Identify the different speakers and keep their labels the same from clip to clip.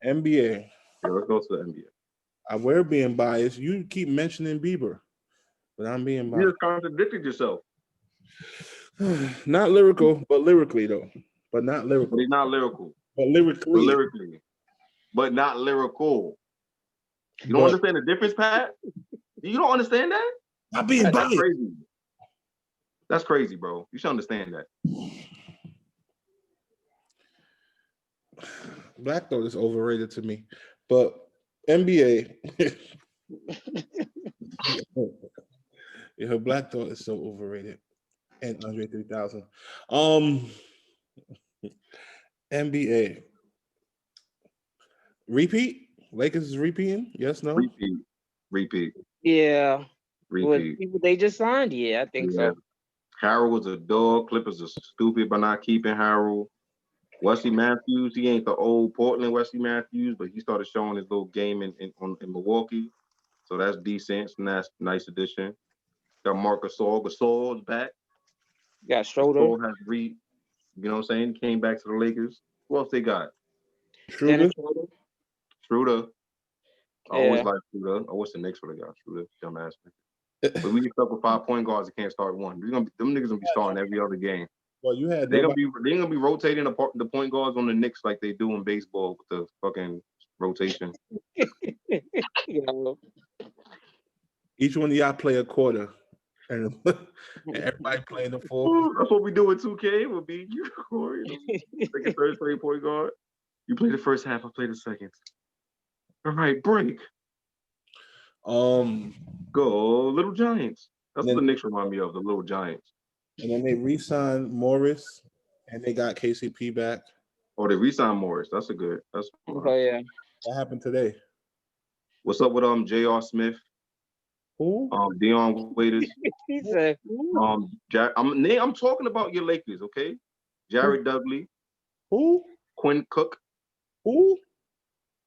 Speaker 1: NBA.
Speaker 2: Yeah, let's go to the NBA.
Speaker 1: We're being biased. You keep mentioning Bieber, but I'm being
Speaker 2: You
Speaker 1: biased.
Speaker 2: just contradicted yourself.
Speaker 1: Not lyrical, but lyrically though. But not
Speaker 2: But
Speaker 1: lyrical.
Speaker 2: he's not lyrical.
Speaker 1: But
Speaker 2: But
Speaker 1: lyrically.
Speaker 2: lyrically. But not lyrical. You don't
Speaker 1: But
Speaker 2: understand the difference, Pat? You don't understand that?
Speaker 1: not being
Speaker 2: That's
Speaker 1: biased.
Speaker 2: crazy. That's crazy, bro. You should understand that.
Speaker 1: Black Thought is overrated to me. But NBA. Yeah, Black Thought is so overrated. And Andre 3000. NBA. Repeat? Lakers is repeating? Yes, no?
Speaker 2: Repeat.
Speaker 3: Yeah. With
Speaker 2: Repeat.
Speaker 3: people they just signed, yeah, I think
Speaker 2: Yeah.
Speaker 3: so.
Speaker 2: Harold was a dog. Clippers are stupid by not keeping Harold. Wesley Matthews, he ain't the old Portland Wesley Matthews, but he started showing his little game in Milwaukee. So that's decent. It's a nice addition. Got Marcus Gasol. Gasol is back.
Speaker 3: Got Schroeder,
Speaker 2: Gasol has you know what I'm saying? Came back to the Lakers. Who else they got?
Speaker 1: Schroeder?
Speaker 3: Schroeder.
Speaker 2: Schroeder. I always
Speaker 3: Yeah.
Speaker 2: like Schroeder. I wish the Knicks would have got Schroeder. Dumbass. But we get stuck with 5 point guards that can't start one. Them niggas gonna be starting every other game.
Speaker 1: Well, you had
Speaker 2: They're gonna be rotating the point guards on the Knicks like they do in baseball with the fucking rotation.
Speaker 3: You know,
Speaker 1: each one of y'all play a quarter. And, and everybody playing the fourth.
Speaker 2: That's what we do with 2K. We'll be you, Corey. Like a third straight point guard. You play the first half, I play the second. All right, break. Go Little Giants. That's what the Knicks remind me of, the Little Giants.
Speaker 1: And then they re-signed Morris, and they got KCP back.
Speaker 2: Oh, they re-signed Morris. That's a good. That's.
Speaker 3: oh yeah.
Speaker 1: What happened today?
Speaker 2: What's up with J.R. Smith?
Speaker 1: Who?
Speaker 2: Dion Waiters.
Speaker 3: He said,
Speaker 2: I'm talking about your Lakers, okay? Jared Dudley.
Speaker 1: Who?
Speaker 2: Quinn Cook.
Speaker 1: Who?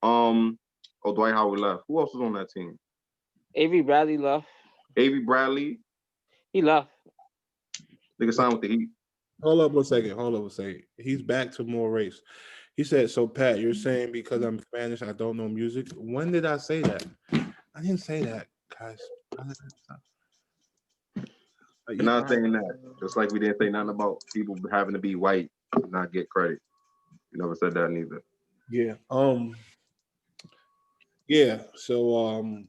Speaker 2: Dwight Howard left. Who else was on that team?
Speaker 3: Avery Bradley left.
Speaker 2: Avery Bradley.
Speaker 3: He left.
Speaker 2: Nigga signed with the Heat.
Speaker 1: Hold up a second. He's back to more race. He said, so Pat, you're saying because I'm Spanish, I don't know music? When did I say that? I didn't say that, guys.
Speaker 2: You're not saying that. Just like we didn't say nothing about people having to be white and not get credit. You never said that neither.
Speaker 1: Yeah. Yeah. So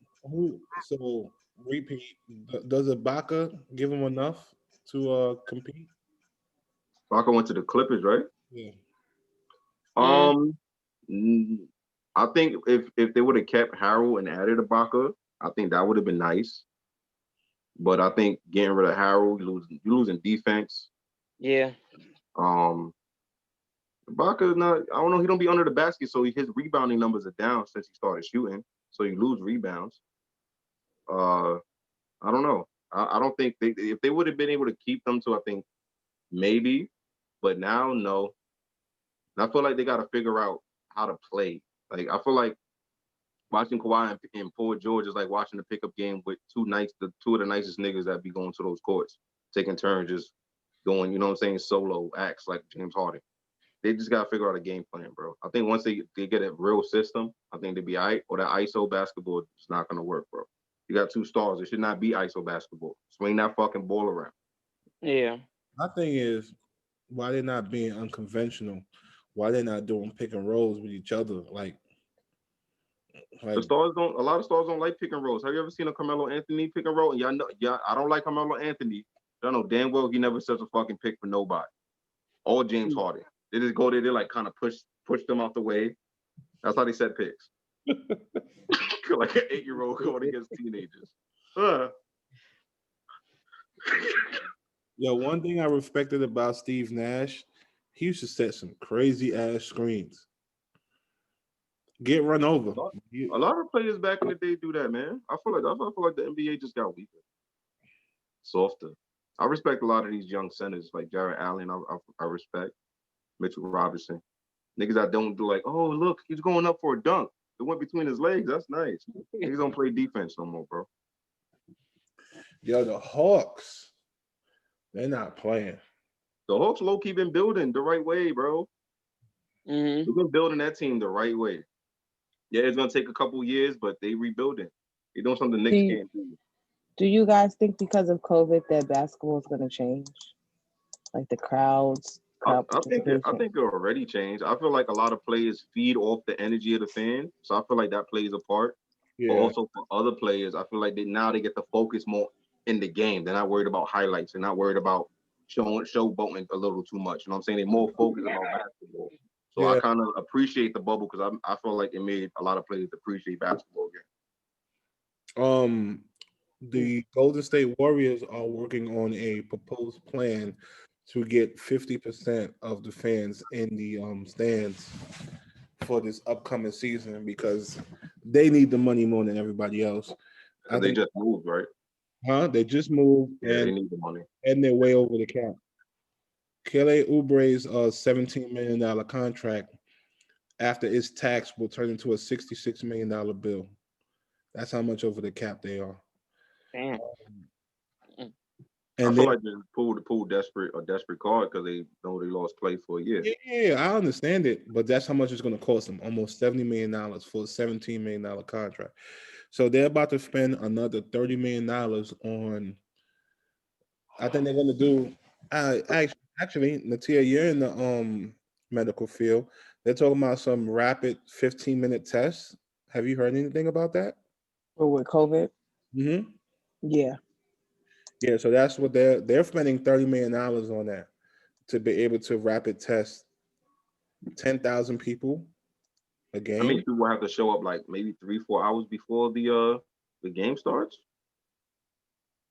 Speaker 1: so repeat. Does Ibaka give him enough to compete?
Speaker 2: Ibaka went to the Clippers, right?
Speaker 1: Yeah.
Speaker 2: I think if they would have kept Harold and added Ibaka, I think that would have been nice. But I think getting rid of Harold, you're losing defense.
Speaker 3: Yeah.
Speaker 2: Ibaka not. I don't know. He don't be under the basket, so his rebounding numbers are down since he started shooting. So you lose rebounds. I don't know. I don't think if they would have been able to keep them to, I think maybe, but now no. And I feel like they got to figure out how to play. Like I feel like watching Kawhi and Paul George is like watching a pickup game with two of the nicest niggas that be going to those courts, taking turns just going, you know what I'm saying, solo acts like James Harden. They just got to figure out a game plan, bro. I think once they get a real system, I think they'll be all right. Or that ISO basketball is not going to work, bro. You got two stars. It should not be ISO basketball. Swing that fucking ball around.
Speaker 3: Yeah.
Speaker 1: My thing is, why they're not being unconventional? Why they're not doing pick and rolls with each other? Like
Speaker 2: the stars don't. A lot of stars don't like pick and rolls. Have you ever seen a Carmelo Anthony pick and roll? And y'all know, I don't like Carmelo Anthony. Y'all know damn well he never sets a fucking pick for nobody. Or James Harden. They just go there. They like kind of push them out the way. That's how they set picks. Like an 8-year-old going against teenagers.
Speaker 1: Yo, one thing I respected about Steve Nash, he used to set some crazy ass screens. Get run over.
Speaker 2: A lot of players back in the day do that, man. I feel like the NBA just got weaker, softer. I respect a lot of these young centers like Jared Allen. I respect Mitchell Robinson. Niggas that don't do like, oh look, he's going up for a dunk. It went between his legs. That's nice. Niggas don't play defense no more, bro.
Speaker 1: Yo, the Hawks, they're not playing.
Speaker 2: The Hawks low key been building the right way, bro.
Speaker 3: Mm-hmm.
Speaker 2: We've been building that team the right way. Yeah, it's gonna take a couple years, but they rebuilding. They're doing something Knicks
Speaker 4: Do
Speaker 2: can't do.
Speaker 4: Do you guys think because of COVID that basketball is going to change? Like the crowd
Speaker 2: I
Speaker 4: participation?
Speaker 2: think it already changed. I feel like a lot of players feed off the energy of the fans, so I feel like that plays a part. But
Speaker 1: Yeah,
Speaker 2: also for other players, I feel like they get to focus more in the game. They're not worried about highlights. They're not worried about showboating a little too much. You know what I'm saying? They're more focused about basketball. So I
Speaker 1: yeah.
Speaker 2: kind of appreciate the bubble because I feel like it made a lot of players appreciate basketball again.
Speaker 1: The Golden State Warriors are working on a proposed plan to get 50% of the fans in the stands for this upcoming season because they need the money more than everybody else. I
Speaker 2: Because they
Speaker 1: think,
Speaker 2: just moved, right?
Speaker 1: They just moved
Speaker 2: Yeah, they need the money.
Speaker 1: and they're way over the cap. Kelly Oubre's $17 million contract after its tax will turn into a $66 million bill. That's how much over the cap they are.
Speaker 3: Damn.
Speaker 2: I
Speaker 1: And
Speaker 2: feel
Speaker 1: they,
Speaker 2: like they pulled a desperate card because they know they lost play for a year.
Speaker 1: yeah, I understand it, but that's how much it's going to cost them. Almost $70 million for a $17 million contract. So they're about to spend another $30 million on. I think they're going to do. Actually, Natia, you're in the medical field. They're talking about some rapid 15-minute tests. Have you heard anything about that?
Speaker 4: Or with COVID?
Speaker 1: Mm-hmm.
Speaker 4: Yeah.
Speaker 1: Yeah, so that's what they're spending $30 million on that to be able to rapid test 10,000 people a
Speaker 2: I
Speaker 1: game.
Speaker 2: mean, people have to show up like maybe 3-4 hours before the game starts.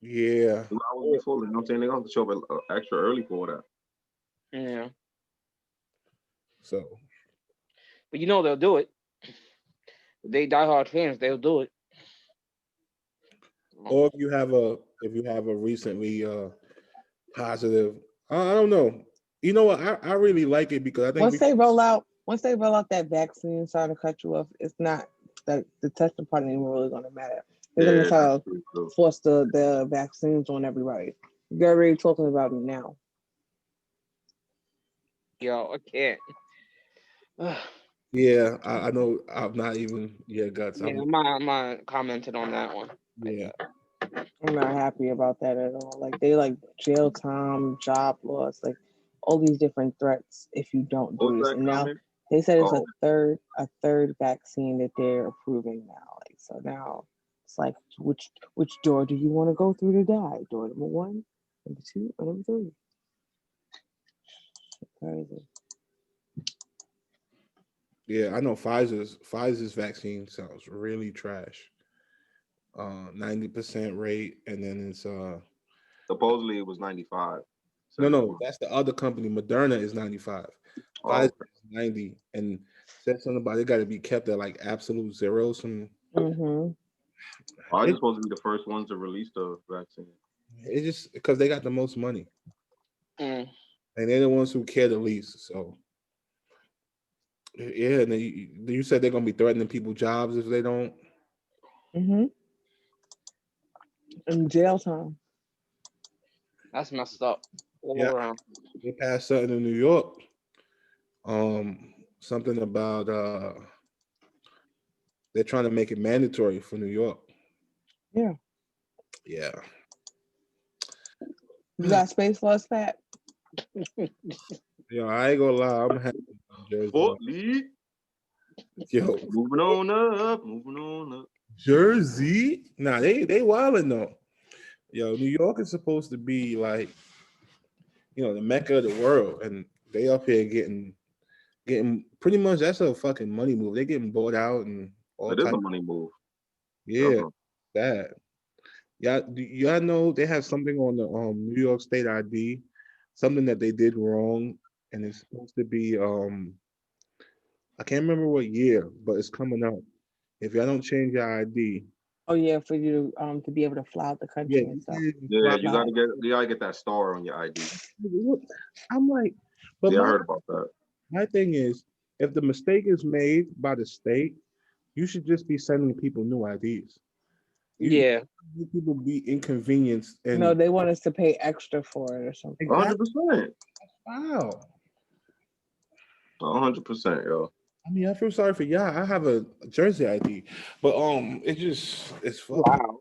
Speaker 1: Yeah.
Speaker 2: 2 hours before, you know what I'm saying? They have to show up extra early for that.
Speaker 3: Yeah.
Speaker 1: So
Speaker 3: But you know they'll do it. They diehard fans, they'll do it.
Speaker 1: or if you have a recently positive, I don't know. You know what? I really like it because I think
Speaker 4: Once they roll out that vaccine, sorry to cut you off, it's not that the testing part ain't really going to matter. They're going to try
Speaker 2: that's
Speaker 4: to
Speaker 2: true.
Speaker 4: force the vaccines on everybody. They're already talking about it now.
Speaker 3: Yo, I can't.
Speaker 1: yeah, I know I'm not even guts.
Speaker 3: Yeah, I'm not commenting on that one.
Speaker 1: Yeah.
Speaker 4: I'm not happy about that at all. Like they like jail time, job loss, like all these different threats if you don't do
Speaker 2: What's
Speaker 4: this.
Speaker 2: that
Speaker 4: And now
Speaker 2: comment?
Speaker 4: they said it's
Speaker 2: Oh,
Speaker 4: a third vaccine that they're approving now. Like so now it's like which door do you want to go through to die? Door number 1, number 2, or number 3? Crazy.
Speaker 1: Yeah, I know Pfizer's vaccine sounds really trash. 90% rate, and then it's
Speaker 2: supposedly it was 95.
Speaker 1: no, that's the other company. Moderna is 95.
Speaker 2: Oh,
Speaker 1: Pfizer is 90, and said something about it got to be kept at like absolute zero. Some
Speaker 4: Mm-hmm.
Speaker 2: I just supposed to be the first ones to release the vaccine.
Speaker 1: it's just because they got the most money,
Speaker 3: Mm.
Speaker 1: and they're the ones who care the least. So yeah, and then you said they're gonna be threatening people's jobs if they don't.
Speaker 4: Mm-hmm. And jail time.
Speaker 3: That's messed up. All
Speaker 1: Yeah.
Speaker 3: around.
Speaker 1: They passed something in New York. Something about they're trying to make it mandatory for New York.
Speaker 4: Yeah.
Speaker 1: Yeah.
Speaker 4: You got Space Force, Pat?
Speaker 1: Yo, I ain't gonna lie, I'm happy. Jersey.
Speaker 2: Fort Lee.
Speaker 1: Yo,
Speaker 2: Moving on up.
Speaker 1: Jersey? Nah, they wildin' though. Yo, New York is supposed to be like, the mecca of the world, and they up here getting pretty much that's a fucking money move. They getting bought out and all
Speaker 2: It is a
Speaker 1: types.
Speaker 2: money move.
Speaker 1: Yeah,
Speaker 2: Uh-huh.
Speaker 1: that. Y'all know they have something on the New York State ID, something that they did wrong, and it's supposed to be I can't remember what year, but it's coming up. If y'all don't change your ID,
Speaker 4: Oh yeah, for you to be able to fly out the
Speaker 1: yeah,
Speaker 4: country and stuff.
Speaker 2: Yeah,
Speaker 4: Fly.
Speaker 2: you gotta get that star on your ID.
Speaker 1: I'm like, but
Speaker 2: Yeah, I heard about that.
Speaker 1: my thing is, if the mistake is made by the state, you should just be sending people new IDs.
Speaker 3: Yeah.
Speaker 1: People be inconvenienced and
Speaker 4: No, they want us to pay extra for it or something.
Speaker 2: 100%.
Speaker 1: wow.
Speaker 2: 100%, yo.
Speaker 1: I mean, I feel sorry for y'all. I have a Jersey ID, but it's fucking.
Speaker 3: Wow.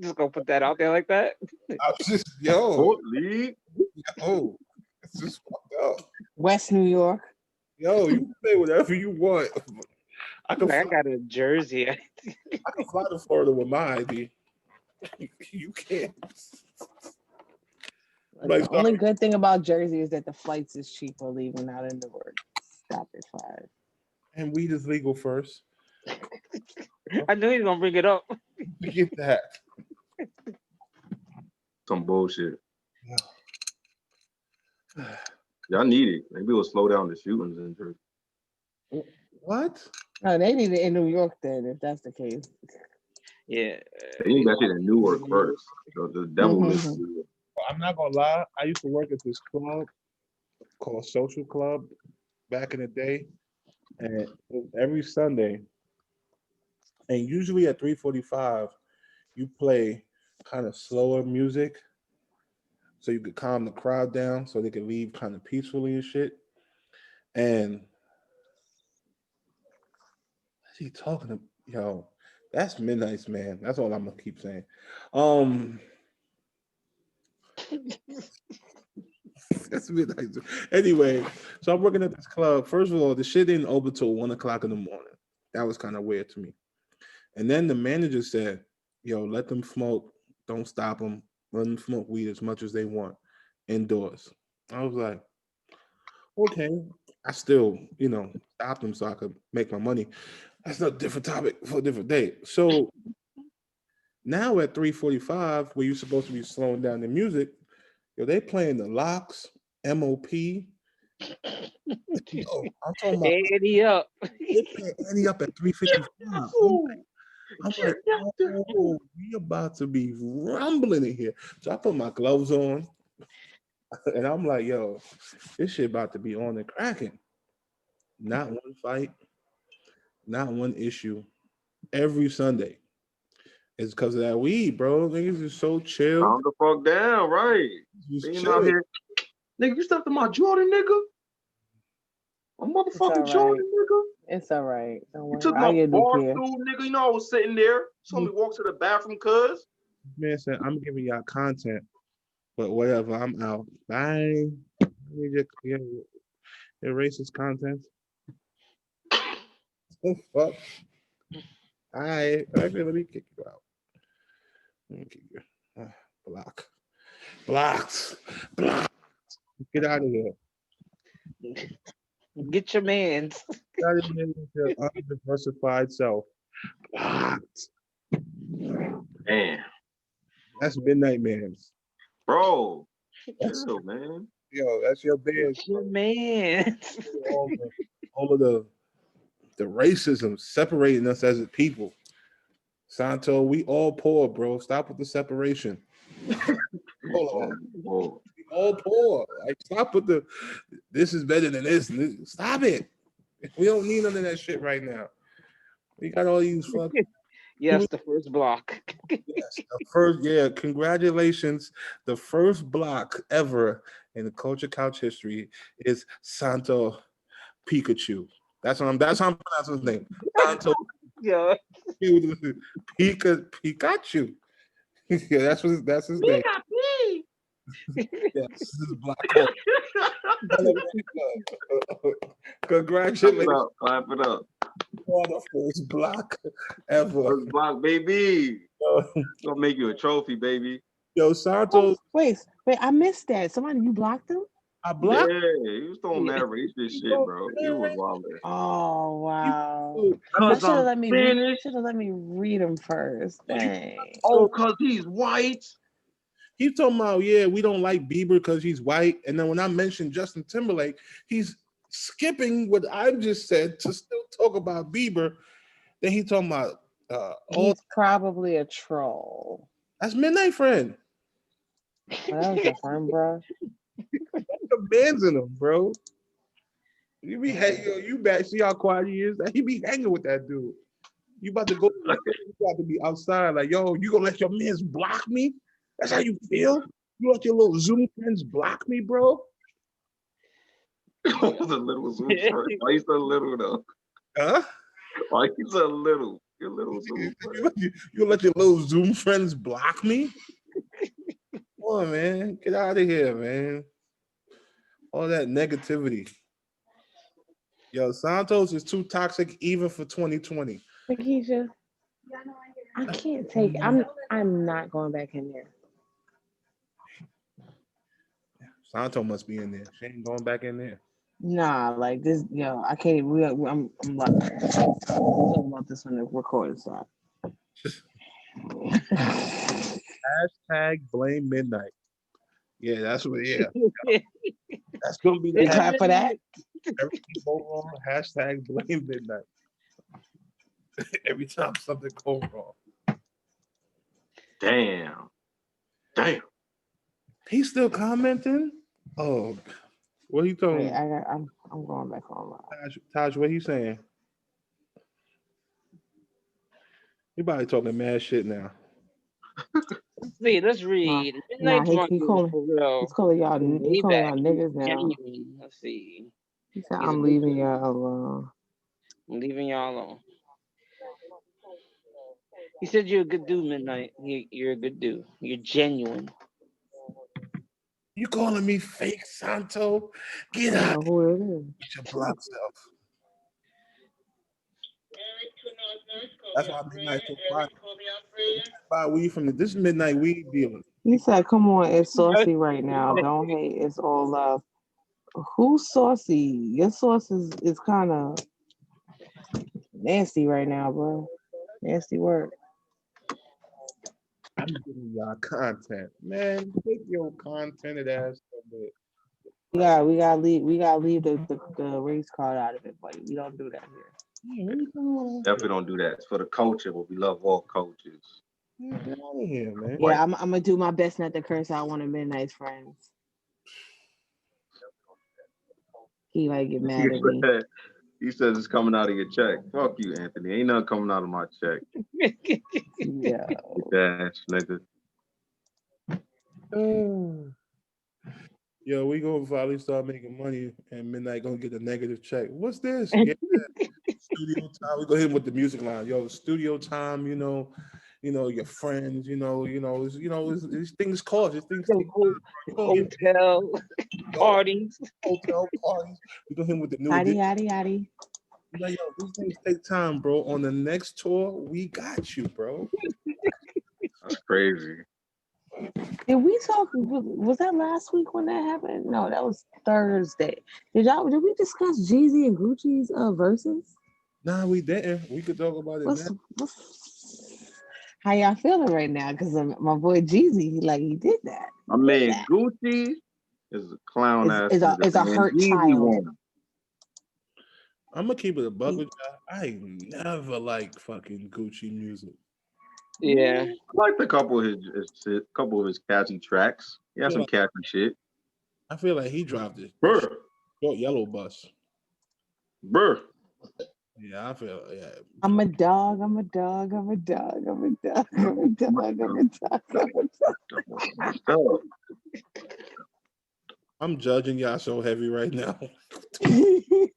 Speaker 3: Just gonna put that out there like that.
Speaker 1: I was just yo,
Speaker 2: Sport league.
Speaker 1: yo, it's just fucked up.
Speaker 4: West New York.
Speaker 1: Yo, you can say whatever you want. I can
Speaker 3: Like, I
Speaker 1: fly,
Speaker 3: got a jersey.
Speaker 1: I can fly to Florida with my ID. You can't. Like,
Speaker 4: The only
Speaker 1: sorry.
Speaker 4: good thing about Jersey is that the flights is cheaper leaving out of Newark. Stop at 5.
Speaker 1: And weed is legal first.
Speaker 3: I knew he was gonna bring it up.
Speaker 1: Forget that.
Speaker 2: Some bullshit. Y'all need it. Maybe it'll slow down the shootings in Jersey.
Speaker 1: What?
Speaker 4: No, they need it in New York then, if that's the case.
Speaker 3: Yeah.
Speaker 2: They need that shit in Newark first. The devil lives in New York.
Speaker 1: I'm not gonna lie. I used to work at this club called Social Club back in the day, and every Sunday, and usually at 3:45, you play kind of slower music, so you could calm the crowd down, so they could leave kind of peacefully and shit. And what's he talking about? Yo, that's Midnight's man. That's all I'm gonna keep saying. That's Midnight. Anyway, so I'm working at this club. First of all, the shit didn't open till 1 o'clock in the morning. That was kind of weird to me. And then the manager said, "Yo, let them smoke. Don't stop them. Let them smoke weed as much as they want indoors." I was like, "Okay." I still, stopped them so I could make my money. That's a different topic for a different day. So now at 3:45, where you're supposed to be slowing down the music, yo, they playing the Locks, MOP. Yo, I'm talking about
Speaker 3: Eddie up.
Speaker 1: they playing Annie up at 3:55. I'm like, oh, we about to be rumbling in here. So I put my gloves on, and I'm like, yo, this shit about to be on and cracking. Not one fight, not one issue. Every Sunday. It's because of that weed, bro. Niggas is so chill.
Speaker 2: Calm the fuck down, right?
Speaker 1: Just
Speaker 2: Being
Speaker 1: chill.
Speaker 2: out here. Nigga, you stepped to my Jordan, nigga? A motherfucking
Speaker 4: alright.
Speaker 2: Jordan, nigga?
Speaker 4: It's all right. Don't
Speaker 2: You
Speaker 4: worry.
Speaker 2: took
Speaker 4: I'll
Speaker 2: my
Speaker 4: get a new
Speaker 2: bar
Speaker 4: pair.
Speaker 2: stool, nigga. You know I was sitting there. Saw me walk to the bathroom, cuz.
Speaker 1: Man said, I'm giving y'all content, but whatever, I'm out. Bye. Your racist content. Oh, fuck. All right. Actually, let me kick you out. Let me kick you. Block. Blocked. Blocked. Get out of here.
Speaker 3: Get your mans.
Speaker 1: Get out of here with your undiversified self. Blocked.
Speaker 2: Damn.
Speaker 1: That's Midnight Man's.
Speaker 2: Bro.
Speaker 1: That's,
Speaker 2: Chill, man.
Speaker 1: yo, that's your band.
Speaker 3: Get your mans.
Speaker 1: All of the racism separating us as a people. Santo, we all poor, bro. Stop with the separation. Hold on.
Speaker 2: Whoa.
Speaker 1: We all poor. Like, stop with the this is better than this. Stop it. We don't need none of that shit right now. We got all these fucking
Speaker 3: Yes, the first block.
Speaker 1: yes, the first, yeah, congratulations. The first block ever in the Culture Couch history is Santo Pikachu. That's how I'm pronouncing his name. Santo
Speaker 3: Yeah.
Speaker 1: Pikachu. Yeah, that's his name. Yes, this is Black Hole. Congratulations
Speaker 2: Clap it up.
Speaker 1: on the first block ever.
Speaker 2: First block, baby. Gonna make you a trophy, baby.
Speaker 1: Yo, Santo,
Speaker 4: Wait, I missed that. Somebody, you blocked them?
Speaker 1: I blocked.
Speaker 2: Yeah, he was throwing that racist shit, bro. He was wild.
Speaker 4: Oh wow.
Speaker 2: Cause
Speaker 4: Should have
Speaker 2: I'm
Speaker 4: let me
Speaker 2: finished.
Speaker 4: read them first. Dang.
Speaker 2: Oh, cause he's white.
Speaker 1: He's talking about, yeah, we don't like Bieber because he's white. And then when I mentioned Justin Timberlake, he's skipping what I just said to still talk about Bieber. Then he talking about
Speaker 4: He's probably a troll.
Speaker 1: that's Midnight Friend.
Speaker 4: Well, that was a friend, bro.
Speaker 1: The bands in him, bro. You be you back, see how quiet he is? He be hanging with that dude. You about to go, you about to be outside, like, yo, you gonna let your mans block me? That's how you feel? You let your little Zoom friends block me, bro?
Speaker 2: was a little Zoom friend. Why you so little though?
Speaker 1: Huh?
Speaker 2: Why you so little? You're little Zoom friend.
Speaker 1: You let your little Zoom friends block me? Come on, man. Get out of here, man. All that negativity. Yo, Santos is too toxic even for 2020.
Speaker 4: Lakeisha, I can't take. I'm not going back in there.
Speaker 1: Santos must be in there. She ain't going back in there.
Speaker 4: Nah, like this. Yo, I can't. I'm like talking about this on the recording side.
Speaker 1: Hashtag blame midnight. Yeah, that's what. Yeah, that's gonna be the
Speaker 4: You clap for that?
Speaker 1: Everything go wrong. Hashtag blame midnight. Every time something goes wrong.
Speaker 2: Damn.
Speaker 1: He's still commenting. Oh, what he talking?
Speaker 4: Wait, I'm going back online.
Speaker 1: Taj, what he saying? He probably talking mad shit now.
Speaker 3: Let's read.
Speaker 4: Nah,
Speaker 3: Midnight
Speaker 4: he calling y'all. He calling y'all niggas now.
Speaker 3: Genuine. Let's see.
Speaker 4: He said,
Speaker 3: He's
Speaker 4: "I'm
Speaker 3: a
Speaker 4: leaving
Speaker 3: good
Speaker 4: y'all alone."
Speaker 3: I'm leaving y'all alone. He said you're a good dude, Midnight. You're a good dude. You're genuine.
Speaker 1: You calling me fake, Santo? Get
Speaker 4: I don't
Speaker 1: out
Speaker 4: know who it is.
Speaker 1: with your black self. That's why midnight so quiet. Buy weed from this midnight weed dealer.
Speaker 4: He said, "Come on, it's saucy right now. Don't hate. It's all love." Who's saucy? Your sauce is kind of nasty right now, bro. Nasty word.
Speaker 1: I'm giving y'all content, man. Take your contented ass somewhere.
Speaker 4: Yeah, we gotta leave the race card out of it, buddy. We don't do that here.
Speaker 2: Definitely don't do that. It's for the culture, but we love all cultures.
Speaker 1: Get out of here, man.
Speaker 4: Yeah, I'm gonna do my best not to curse out one of Midnight's friends. He might get mad at me.
Speaker 2: He says it's coming out of your check. Fuck you, Anthony. Ain't nothing coming out of my check.
Speaker 4: Yeah.
Speaker 2: Dash, nigga.
Speaker 1: Yo, we gonna finally start making money, and Midnight gonna get a negative check. What's this? Yeah, studio time. We go hit him with the music line. Yo, studio time. You know, your friends. These things cost. These things take
Speaker 3: Hotel parties.
Speaker 1: Hotel parties. We go hit him with the new.
Speaker 4: Yaddy.
Speaker 1: Like, yo, these things take time, bro. On the next tour, we got you, bro.
Speaker 2: That's crazy.
Speaker 4: Did we talk? Was that last week when that happened? No, that was Thursday. Did we discuss Jeezy and Gucci's verses?
Speaker 1: Nah, we didn't. We could talk about it now.
Speaker 4: How y'all feeling right now? Because my boy Jeezy, he did that.
Speaker 2: My man Gucci is a clown ass.
Speaker 4: Is a hurt child.
Speaker 1: I'm gonna keep it a buck with y'all. I never liked fucking Gucci music.
Speaker 3: Yeah,
Speaker 2: I liked a couple of his catchy tracks. He had some catchy shit.
Speaker 1: I feel like he dropped it.
Speaker 2: Brr.
Speaker 1: Yellow bus.
Speaker 2: Brr.
Speaker 1: Yeah, I feel
Speaker 4: I'm a dog.
Speaker 1: I'm judging y'all so heavy right now.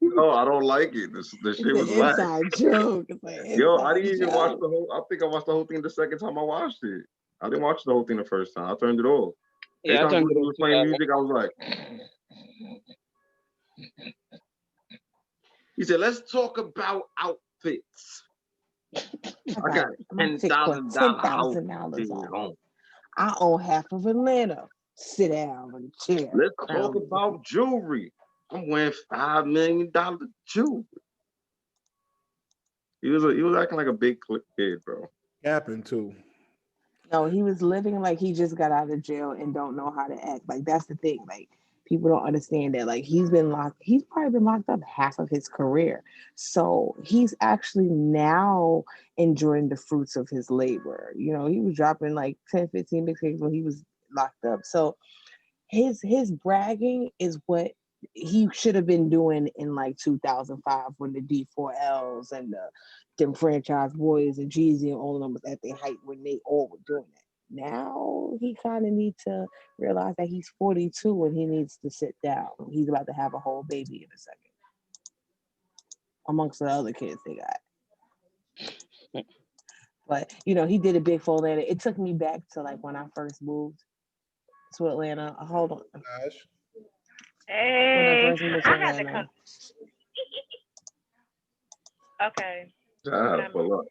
Speaker 2: No, I don't like it. This shit was whack.
Speaker 4: Joke.
Speaker 2: Yo, I didn't even watch the whole. I think I watched the whole thing the second time I watched it. I didn't watch the whole thing the first time. I turned it off.
Speaker 3: Yeah,
Speaker 2: Every time he was playing music, I was like. He said, "Let's talk about outfits." I got $10,000
Speaker 4: I own half of Atlanta. Sit down on the chair.
Speaker 2: Let's talk about jewelry. I'm wearing $5 million jewelry. He was acting like a big kid, bro.
Speaker 1: Happened too.
Speaker 4: No, he was living like he just got out of jail and don't know how to act. That's the thing. People don't understand that. He's probably been locked up half of his career. So he's actually now enjoying the fruits of his labor. He was dropping 10, 15 mixtapes when he was locked up. So his bragging is what he should have been doing in 2005 when the D4Ls and them Franchise Boys and Jeezy and all of them was at their height when they all were doing that. now he kind of needs to realize that he's 42 and he needs to sit down. He's about to have a whole baby in a second, amongst the other kids they got. But he did a big for Atlanta. It took me back to like when I first moved to Atlanta. Hold on.
Speaker 1: Gosh.
Speaker 4: When I
Speaker 5: Hey,
Speaker 4: first moved to
Speaker 5: I had to
Speaker 4: Atlanta.
Speaker 5: come. Okay.
Speaker 2: I had to pull up.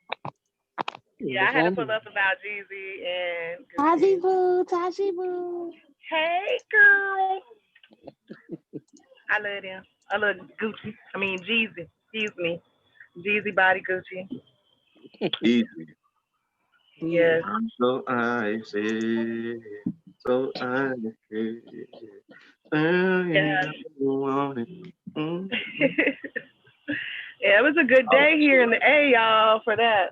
Speaker 5: Yeah, I had to pull up about Jeezy and
Speaker 4: Taji
Speaker 5: Gucci.
Speaker 4: boo, Taji boo.
Speaker 5: Hey, girl. I love them. I love Gucci. I mean, Jeezy. Excuse me. Jeezy body Gucci.
Speaker 2: Easy.
Speaker 5: Yes.
Speaker 2: So I say, so I say,
Speaker 5: Yeah.
Speaker 2: want it.
Speaker 5: Yeah, it was a good day here in the A, y'all, for that.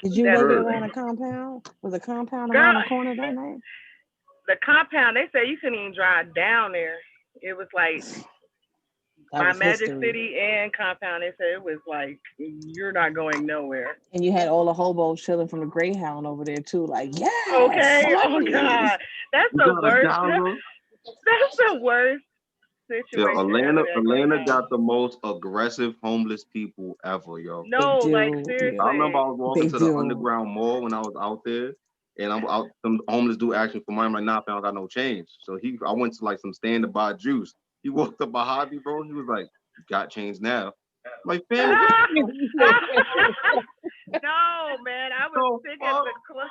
Speaker 4: Did you
Speaker 5: That
Speaker 4: go to
Speaker 2: Heard.
Speaker 4: Atlanta compound? Was a compound
Speaker 5: Girl,
Speaker 4: around the corner that night?
Speaker 5: the compound, they said you couldn't even drive down there. It was like
Speaker 4: That
Speaker 5: my
Speaker 4: was
Speaker 5: Magic
Speaker 4: history.
Speaker 5: City and compound. They said it was like you're not going nowhere.
Speaker 4: And you had all the hobos chilling from the Greyhound over there too. Like, yeah.
Speaker 5: Okay. Oh God, that's the worst. That's the worst
Speaker 2: Yeah,
Speaker 5: situation.
Speaker 2: Atlanta
Speaker 5: ever, that Greyhound.
Speaker 2: got the most aggressive homeless people ever, yo.
Speaker 5: No, like
Speaker 4: do.
Speaker 5: seriously.
Speaker 2: I remember I was walking
Speaker 4: They
Speaker 2: to the
Speaker 4: do.
Speaker 2: underground mall when I was out there, and I'm out. Some homeless dude asked me for money. I'm like, nah, I got no change. So I went to like some stand to buy juice. He walked up behind me, bro. He was like, "You got change now?" I'm like, fam,
Speaker 5: No, man, I was sick at the club.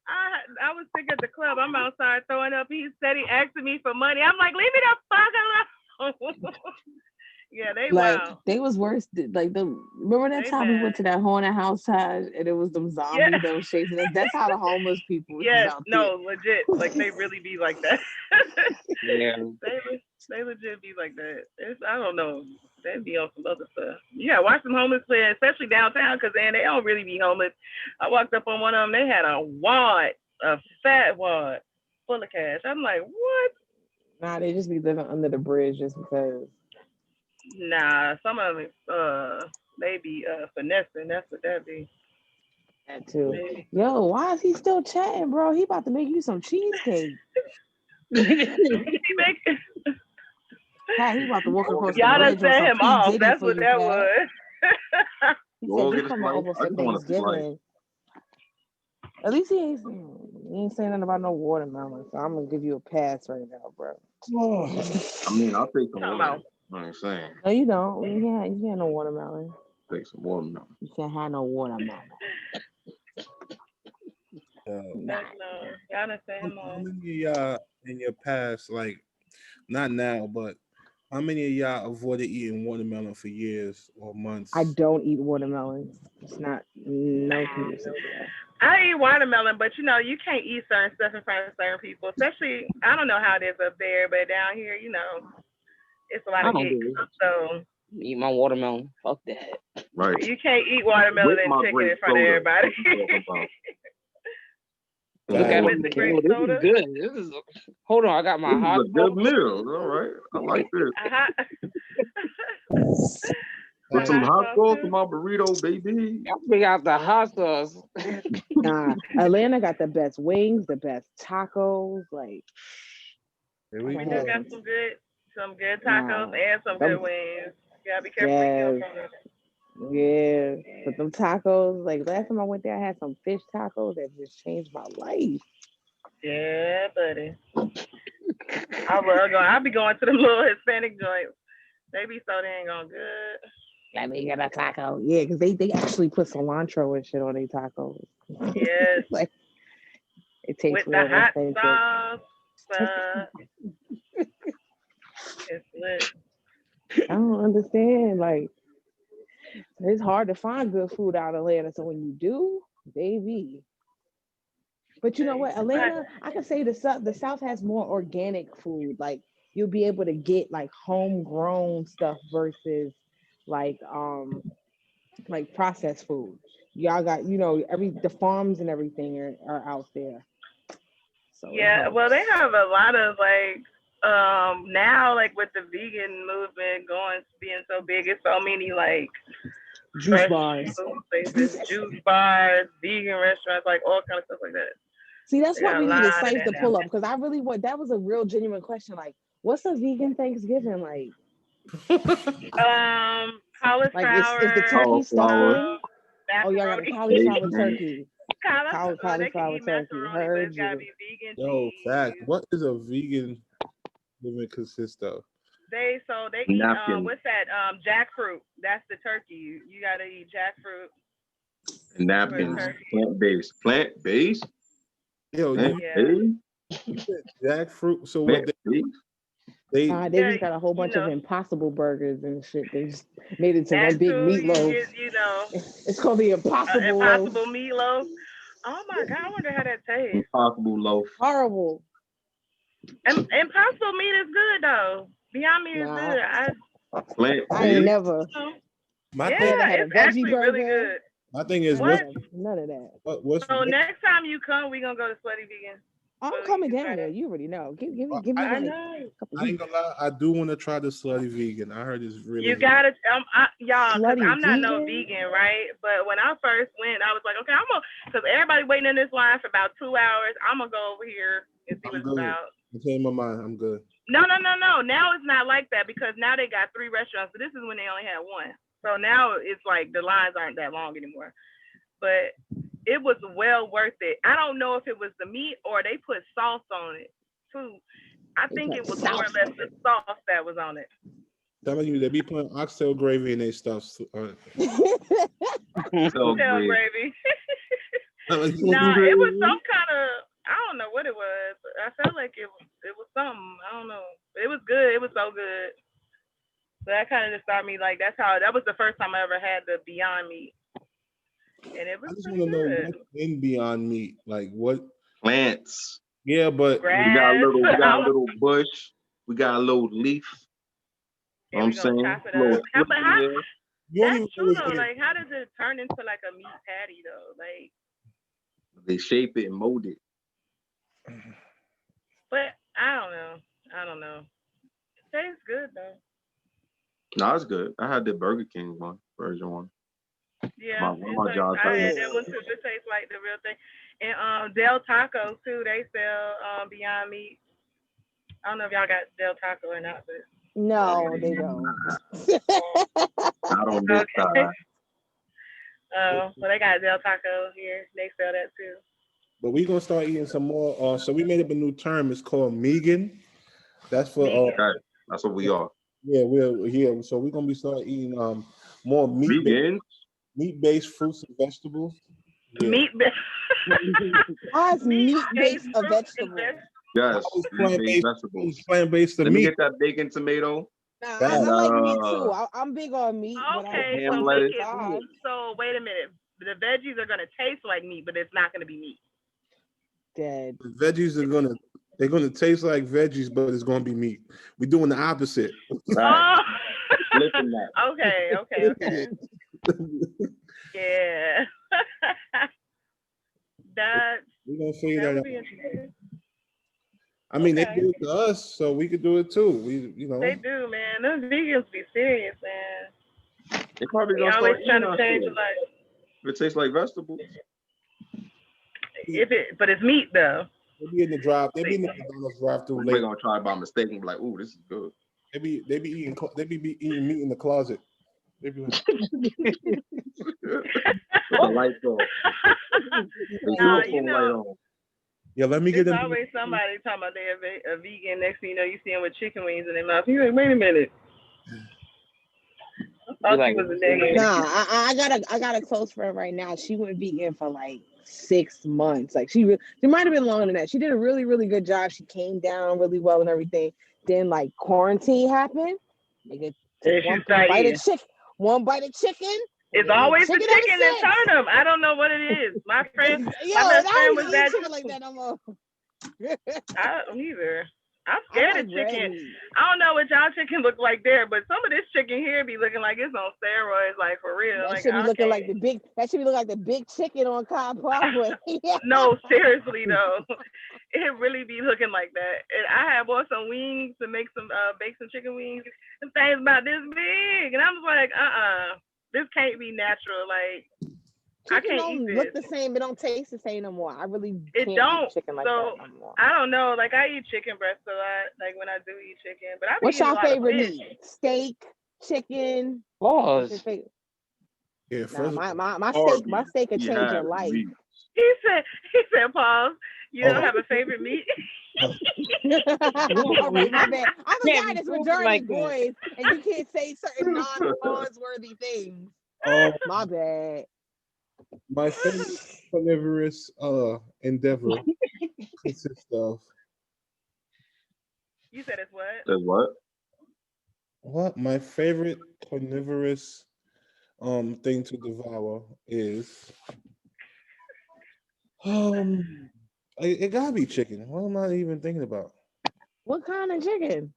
Speaker 5: I was sick at the club. I'm outside throwing up. He said he asking me for money. I'm like, leave me the fuck alone. Yeah, they
Speaker 4: Like
Speaker 5: wild.
Speaker 4: they was worse. Remember that
Speaker 5: They
Speaker 4: time we
Speaker 5: bad.
Speaker 4: went to that haunted house, Taj, and it was them zombies
Speaker 5: Yeah.
Speaker 4: that was chasing us. That's how the homeless people is
Speaker 5: Yes,
Speaker 4: out
Speaker 5: no, legit. Like they really be like that.
Speaker 3: Yeah.
Speaker 5: They legit be like that. I don't know. They be on some other stuff. Yeah, watch some homeless play, especially downtown, because then they don't really be homeless. I walked up on one of them. They had a fat wad, full of cash. I'm like, what?
Speaker 4: Nah, they just be living under the bridge just because.
Speaker 5: Nah, some of them, they be finessing. That's what that be.
Speaker 4: That too. Yo, why is he still chatting, bro? He about to make you some cheesecake. Pat, he about to walk across the
Speaker 5: Y'all done
Speaker 4: bridge on
Speaker 5: set
Speaker 4: some
Speaker 5: him
Speaker 4: P.
Speaker 5: off.
Speaker 4: Diddy
Speaker 5: That's
Speaker 4: for
Speaker 5: what
Speaker 4: you,
Speaker 5: that
Speaker 4: Pat.
Speaker 5: was.
Speaker 4: He
Speaker 2: Go
Speaker 4: said
Speaker 2: get
Speaker 4: you
Speaker 2: a
Speaker 4: coming
Speaker 2: slice.
Speaker 4: over
Speaker 2: I
Speaker 4: for
Speaker 2: just want a slice.
Speaker 4: Thanksgiving. At least he ain't saying nothing about no watermelon, so I'm gonna give you a pass right now, bro.
Speaker 2: I mean, I'll take some
Speaker 5: Talking
Speaker 2: watermelon.
Speaker 5: about.
Speaker 2: I ain't saying.
Speaker 4: No, you don't. You can't have no watermelon.
Speaker 2: Take some watermelon.
Speaker 4: You can't have no watermelon.
Speaker 5: No, y'all done set him
Speaker 1: How
Speaker 5: off.
Speaker 1: many of y'all in your past, like not now, but how many of y'all avoided eating watermelon for years or months?
Speaker 4: I don't eat watermelon. It's not no use.
Speaker 5: I eat watermelon, but you can't eat certain stuff in front of certain people. Especially, I don't know how it is up there, but down here, it's a lot
Speaker 3: I
Speaker 5: of
Speaker 3: don't
Speaker 5: hicks.
Speaker 3: do it.
Speaker 5: So
Speaker 3: Eat my watermelon. Fuck that.
Speaker 2: Right.
Speaker 5: you can't eat watermelon
Speaker 2: With
Speaker 5: and
Speaker 2: my
Speaker 5: chicken
Speaker 2: grape
Speaker 5: in front of
Speaker 2: soda.
Speaker 5: everybody.
Speaker 3: Look at
Speaker 5: With
Speaker 3: him.
Speaker 5: the grape
Speaker 3: Oh, this
Speaker 5: soda?
Speaker 3: is good. Hold on, I got my
Speaker 2: This
Speaker 3: hot
Speaker 2: is a good meal. All right. I like this. Put some hot sauce on my burrito, baby.
Speaker 3: I bring out the hot sauce.
Speaker 4: Nah, Atlanta got the best wings, the best tacos. Like,
Speaker 1: Here we
Speaker 5: We
Speaker 1: go.
Speaker 5: do got some good tacos and some good wings. You gotta be careful where you go from it.
Speaker 4: yeah, but them tacos, like last time I went there, I had some fish tacos that just changed my life.
Speaker 5: Yeah, buddy. I love going. I be going to them little Hispanic joints. They be so dang on good.
Speaker 4: Let me get a taco. Yeah, because they actually put cilantro and shit on their tacos.
Speaker 5: Yes.
Speaker 4: Like, it tastes
Speaker 5: With
Speaker 4: real
Speaker 5: the hot
Speaker 4: authentic.
Speaker 5: sauce. It's lit.
Speaker 4: I don't understand. Like, it's hard to find good food out of Atlanta. So when you do, baby. But you know what, Atlanta, I can say the South has more organic food. Like, you'll be able to get like homegrown stuff versus like processed food. Y'all got the farms and everything are out there. So
Speaker 5: yeah, well, they have a lot of now, like with the vegan movement being so big, it's so many like
Speaker 4: juice bars,
Speaker 5: places, juice bars, vegan restaurants, like all kind of stuff like that.
Speaker 4: See, that's
Speaker 5: Yeah,
Speaker 4: what
Speaker 5: a
Speaker 4: we need
Speaker 5: lot
Speaker 4: a
Speaker 5: of
Speaker 4: site
Speaker 5: that
Speaker 4: to
Speaker 5: down
Speaker 4: pull up because I really want. That was a real genuine question. Like, what's a vegan Thanksgiving like?
Speaker 5: Cauliflower.
Speaker 4: Like, is the turkey
Speaker 2: Cauliflower,
Speaker 4: stuffing? Oh, y'all got a
Speaker 5: Macaroni.
Speaker 4: cauliflower
Speaker 2: bacon.
Speaker 4: turkey.
Speaker 5: Cauliflower. They can
Speaker 4: Cauliflower
Speaker 5: eat
Speaker 4: turkey.
Speaker 5: macaroni, but
Speaker 4: Heard
Speaker 5: it's gotta
Speaker 4: you.
Speaker 5: be vegan
Speaker 1: Yo, fact.
Speaker 5: cheese.
Speaker 1: What is a vegan living consist of?
Speaker 5: They eat
Speaker 2: Napkins
Speaker 5: what's that? Jackfruit. That's the turkey. You gotta eat jackfruit
Speaker 2: and
Speaker 5: for
Speaker 2: napkins.
Speaker 5: turkey.
Speaker 2: Plant-based. Plant-based?
Speaker 1: Yo, you
Speaker 5: Yeah.
Speaker 2: Plant-based?
Speaker 1: said jackfruit. So what
Speaker 2: Plant-based?
Speaker 1: they
Speaker 4: They
Speaker 5: Yeah,
Speaker 4: just got a whole bunch of
Speaker 5: know,
Speaker 4: impossible burgers and shit. They just made it to
Speaker 5: that
Speaker 4: one big
Speaker 5: too. You
Speaker 4: meatloaf.
Speaker 5: get,
Speaker 4: It's called the impossible loaf.
Speaker 5: impossible meatloaf. Oh my god, I wonder how that tastes.
Speaker 2: Impossible loaf.
Speaker 4: Horrible.
Speaker 5: Impossible meat is good though. Beyond meat is
Speaker 4: Nah,
Speaker 5: good.
Speaker 4: I ain't
Speaker 2: Plant-based?
Speaker 4: never.
Speaker 1: my
Speaker 5: Yeah,
Speaker 1: thing
Speaker 4: I never had a
Speaker 5: it's
Speaker 4: veggie
Speaker 5: actually really
Speaker 4: burger.
Speaker 5: good.
Speaker 1: my thing
Speaker 4: I
Speaker 1: is
Speaker 4: ain't
Speaker 5: What?
Speaker 4: never- none of that.
Speaker 1: what's
Speaker 5: So next time you come, we gonna go to Slutty Vegan.
Speaker 4: I'm
Speaker 5: So you
Speaker 4: coming
Speaker 5: can
Speaker 4: down
Speaker 5: try
Speaker 4: there.
Speaker 5: that.
Speaker 4: You already know. Give me
Speaker 1: I
Speaker 5: I
Speaker 4: like
Speaker 5: know.
Speaker 4: a couple
Speaker 1: I ain't
Speaker 4: weeks.
Speaker 1: gonna lie, I do want to try the slutty vegan. I heard it's really
Speaker 5: You
Speaker 1: good.
Speaker 5: gotta, y'all, because
Speaker 4: Slutty
Speaker 5: I'm not no
Speaker 4: vegan?
Speaker 5: vegan, right? But when I first went, I was like, okay, I'm gonna, because everybody waiting in this line for about 2 hours. I'm gonna go over here and see
Speaker 1: I'm
Speaker 5: what it's
Speaker 1: good.
Speaker 5: about.
Speaker 1: I changed my mind. I'm good.
Speaker 5: No. Now it's not like that because now they got 3 restaurants, but this is when they only had 1. So now it's like the lines aren't that long anymore. But it was well worth it. I don't know if it was the meat or they put sauce on it too. I
Speaker 4: They
Speaker 5: think
Speaker 4: put
Speaker 5: it was more or
Speaker 4: sauce
Speaker 5: less
Speaker 4: on
Speaker 5: the sauce that was on it.
Speaker 1: Telling you, they be putting oxtail gravy in their stuff.
Speaker 2: So
Speaker 5: Tail
Speaker 2: great.
Speaker 5: gravy.
Speaker 1: Telling you.
Speaker 5: Nah, it was some kind of, I don't know what it was. I felt like it was something. I don't know. It was good. It was so good. So that kind of just started me like that was the first time I ever had the Beyond Meat. And it
Speaker 1: I
Speaker 5: was
Speaker 1: just
Speaker 5: pretty
Speaker 1: want to know
Speaker 5: good.
Speaker 1: what's in Beyond Meat. Like what?
Speaker 2: Plants.
Speaker 1: Yeah, but
Speaker 2: We got a
Speaker 5: Grass.
Speaker 2: little bush. We got a little leaf. You know
Speaker 5: And
Speaker 2: what
Speaker 5: we
Speaker 2: I'm
Speaker 5: gonna
Speaker 2: saying?
Speaker 5: chop it
Speaker 2: Little
Speaker 5: up. But
Speaker 2: twist in
Speaker 5: how,
Speaker 2: there.
Speaker 1: you don't
Speaker 5: that's
Speaker 1: even
Speaker 5: true
Speaker 1: know
Speaker 5: though.
Speaker 1: what's in it.
Speaker 5: Like, how does it turn into like a meat patty though? Like,
Speaker 2: They shape it and mold it.
Speaker 5: but I don't know. It tastes good though.
Speaker 2: No, it's good. I had the Burger King version one.
Speaker 5: Yeah,
Speaker 2: My job
Speaker 5: I had
Speaker 2: tried
Speaker 5: that one too. It tastes like the real thing. And Del Taco too. They sell Beyond Meat. I don't know if y'all got Del Taco or not, but
Speaker 4: No, they don't.
Speaker 2: Not on this side.
Speaker 5: so they got Del Taco here. They sell that too.
Speaker 1: But we're gonna start eating some more. So we made up a new term. It's called Megan. That's for
Speaker 5: Megan.
Speaker 2: Right. That's what we are.
Speaker 1: yeah, we're here. So we're gonna be start eating more
Speaker 2: Vegan.
Speaker 1: meat-based fruits and vegetables. Yeah.
Speaker 5: Meat.
Speaker 4: Why is meat-based a
Speaker 5: fruits and
Speaker 4: vegetable?
Speaker 2: Yes.
Speaker 1: Always
Speaker 2: Meat-based
Speaker 1: plant-based,
Speaker 2: vegetables.
Speaker 1: plant-based to
Speaker 2: Let me
Speaker 1: meat.
Speaker 2: get that bacon tomato.
Speaker 4: Nah,
Speaker 1: Bad.
Speaker 4: I like meat too. I'm big on meat, but
Speaker 5: Okay,
Speaker 2: Ham
Speaker 5: so
Speaker 2: lettuce.
Speaker 5: make it. So wait a minute. The veggies are gonna taste like meat, but it's not gonna be meat.
Speaker 4: dead.
Speaker 1: The veggies they're gonna taste like veggies, but it's gonna be meat. We're doing the opposite.
Speaker 2: Right.
Speaker 5: Oh.
Speaker 2: Flipping that.
Speaker 5: Okay. Yeah. That's
Speaker 1: We're gonna figure
Speaker 5: that
Speaker 1: that
Speaker 5: would
Speaker 1: out.
Speaker 5: be interesting.
Speaker 1: I mean,
Speaker 5: Okay.
Speaker 1: they do it to us, so we could do it too.
Speaker 5: They do, man. Those vegans be serious, man.
Speaker 2: They probably
Speaker 5: They
Speaker 2: gonna
Speaker 5: always
Speaker 2: start
Speaker 5: trying
Speaker 2: eating
Speaker 5: to
Speaker 2: our
Speaker 5: change
Speaker 2: food.
Speaker 5: life.
Speaker 2: If it tastes like vegetables.
Speaker 5: But it's meat though.
Speaker 1: They be in the drive. They be in the McDonald's drive-through
Speaker 2: Somebody
Speaker 1: late.
Speaker 2: gonna try by mistake and be like, "Ooh, this is good."
Speaker 1: They be eating eating meat in the closet. They be like,
Speaker 2: The lights off. The
Speaker 5: Nah,
Speaker 2: uniform light on.
Speaker 1: yeah, let me get
Speaker 5: There's
Speaker 1: them.
Speaker 5: always somebody talking about they're a vegan. Next thing you know, you see them with chicken wings in their mouth. You're like, wait a minute. I thought
Speaker 3: like,
Speaker 5: she was a nigga.
Speaker 4: Nah, I got a close friend right now. She went vegan for like 6 months. Like she might have been longer than that. She did a really, really good job. She came down really well and everything. Then like quarantine happened. Nigga,
Speaker 5: And she started eating.
Speaker 4: one bite of chicken.
Speaker 5: It's
Speaker 4: Nigga,
Speaker 5: always the
Speaker 4: ever
Speaker 5: chicken and
Speaker 4: since.
Speaker 5: turnip. I don't know what it is. My friend,
Speaker 4: Yo,
Speaker 5: my best
Speaker 4: I
Speaker 5: friend
Speaker 4: don't
Speaker 5: was
Speaker 4: even
Speaker 5: that
Speaker 4: eat chicken
Speaker 5: too.
Speaker 4: like that no more.
Speaker 5: I don't either. I'm
Speaker 4: I
Speaker 5: scared
Speaker 4: like
Speaker 5: of
Speaker 4: red
Speaker 5: chicken.
Speaker 4: meat.
Speaker 5: I don't know what y'all chicken look like there, but some of this chicken here be looking like it's on steroids, like for real.
Speaker 4: That
Speaker 5: Like
Speaker 4: should be
Speaker 5: I
Speaker 4: looking like
Speaker 5: can't.
Speaker 4: that should be looking like the big chicken on Cobb Parkway.
Speaker 5: No, seriously though, it really be looking like that. And I had bought some wings to make some bake some chicken wings. Them things about this big, and I was like, this can't be natural. Like I
Speaker 4: Chicken
Speaker 5: can't
Speaker 4: don't
Speaker 5: eat
Speaker 4: look
Speaker 5: this.
Speaker 4: the same. It don't taste the same no more. I really
Speaker 5: It
Speaker 4: can't
Speaker 5: don't.
Speaker 4: eat chicken like
Speaker 5: So
Speaker 4: that no more.
Speaker 5: I don't know. Like I eat chicken breast a lot. Like when I do eat chicken, but I be
Speaker 4: What's
Speaker 5: eating a
Speaker 4: your
Speaker 5: lot of
Speaker 4: favorite
Speaker 5: fish.
Speaker 4: meat? Steak, chicken. What's your
Speaker 3: Pause.
Speaker 4: favorite?
Speaker 1: Yeah,
Speaker 4: Nah,
Speaker 1: first
Speaker 4: my steak could
Speaker 2: He
Speaker 4: change your
Speaker 2: had
Speaker 4: life.
Speaker 2: meat.
Speaker 5: He said, Paul, you don't
Speaker 1: Oh.
Speaker 5: have a favorite meat?
Speaker 4: All right, my bad. I'm a
Speaker 3: Can't
Speaker 4: guy
Speaker 3: be
Speaker 4: that's
Speaker 3: talking
Speaker 4: majority
Speaker 3: like that.
Speaker 4: boys, and you can't say certain non-pause worthy things.
Speaker 1: um,
Speaker 4: My bad.
Speaker 1: my favorite carnivorous endeavor consists of
Speaker 5: You said it's what?
Speaker 2: That's what?
Speaker 1: my favorite carnivorous thing to devour is it gotta be chicken. What am I even thinking about?
Speaker 4: What kind of chicken?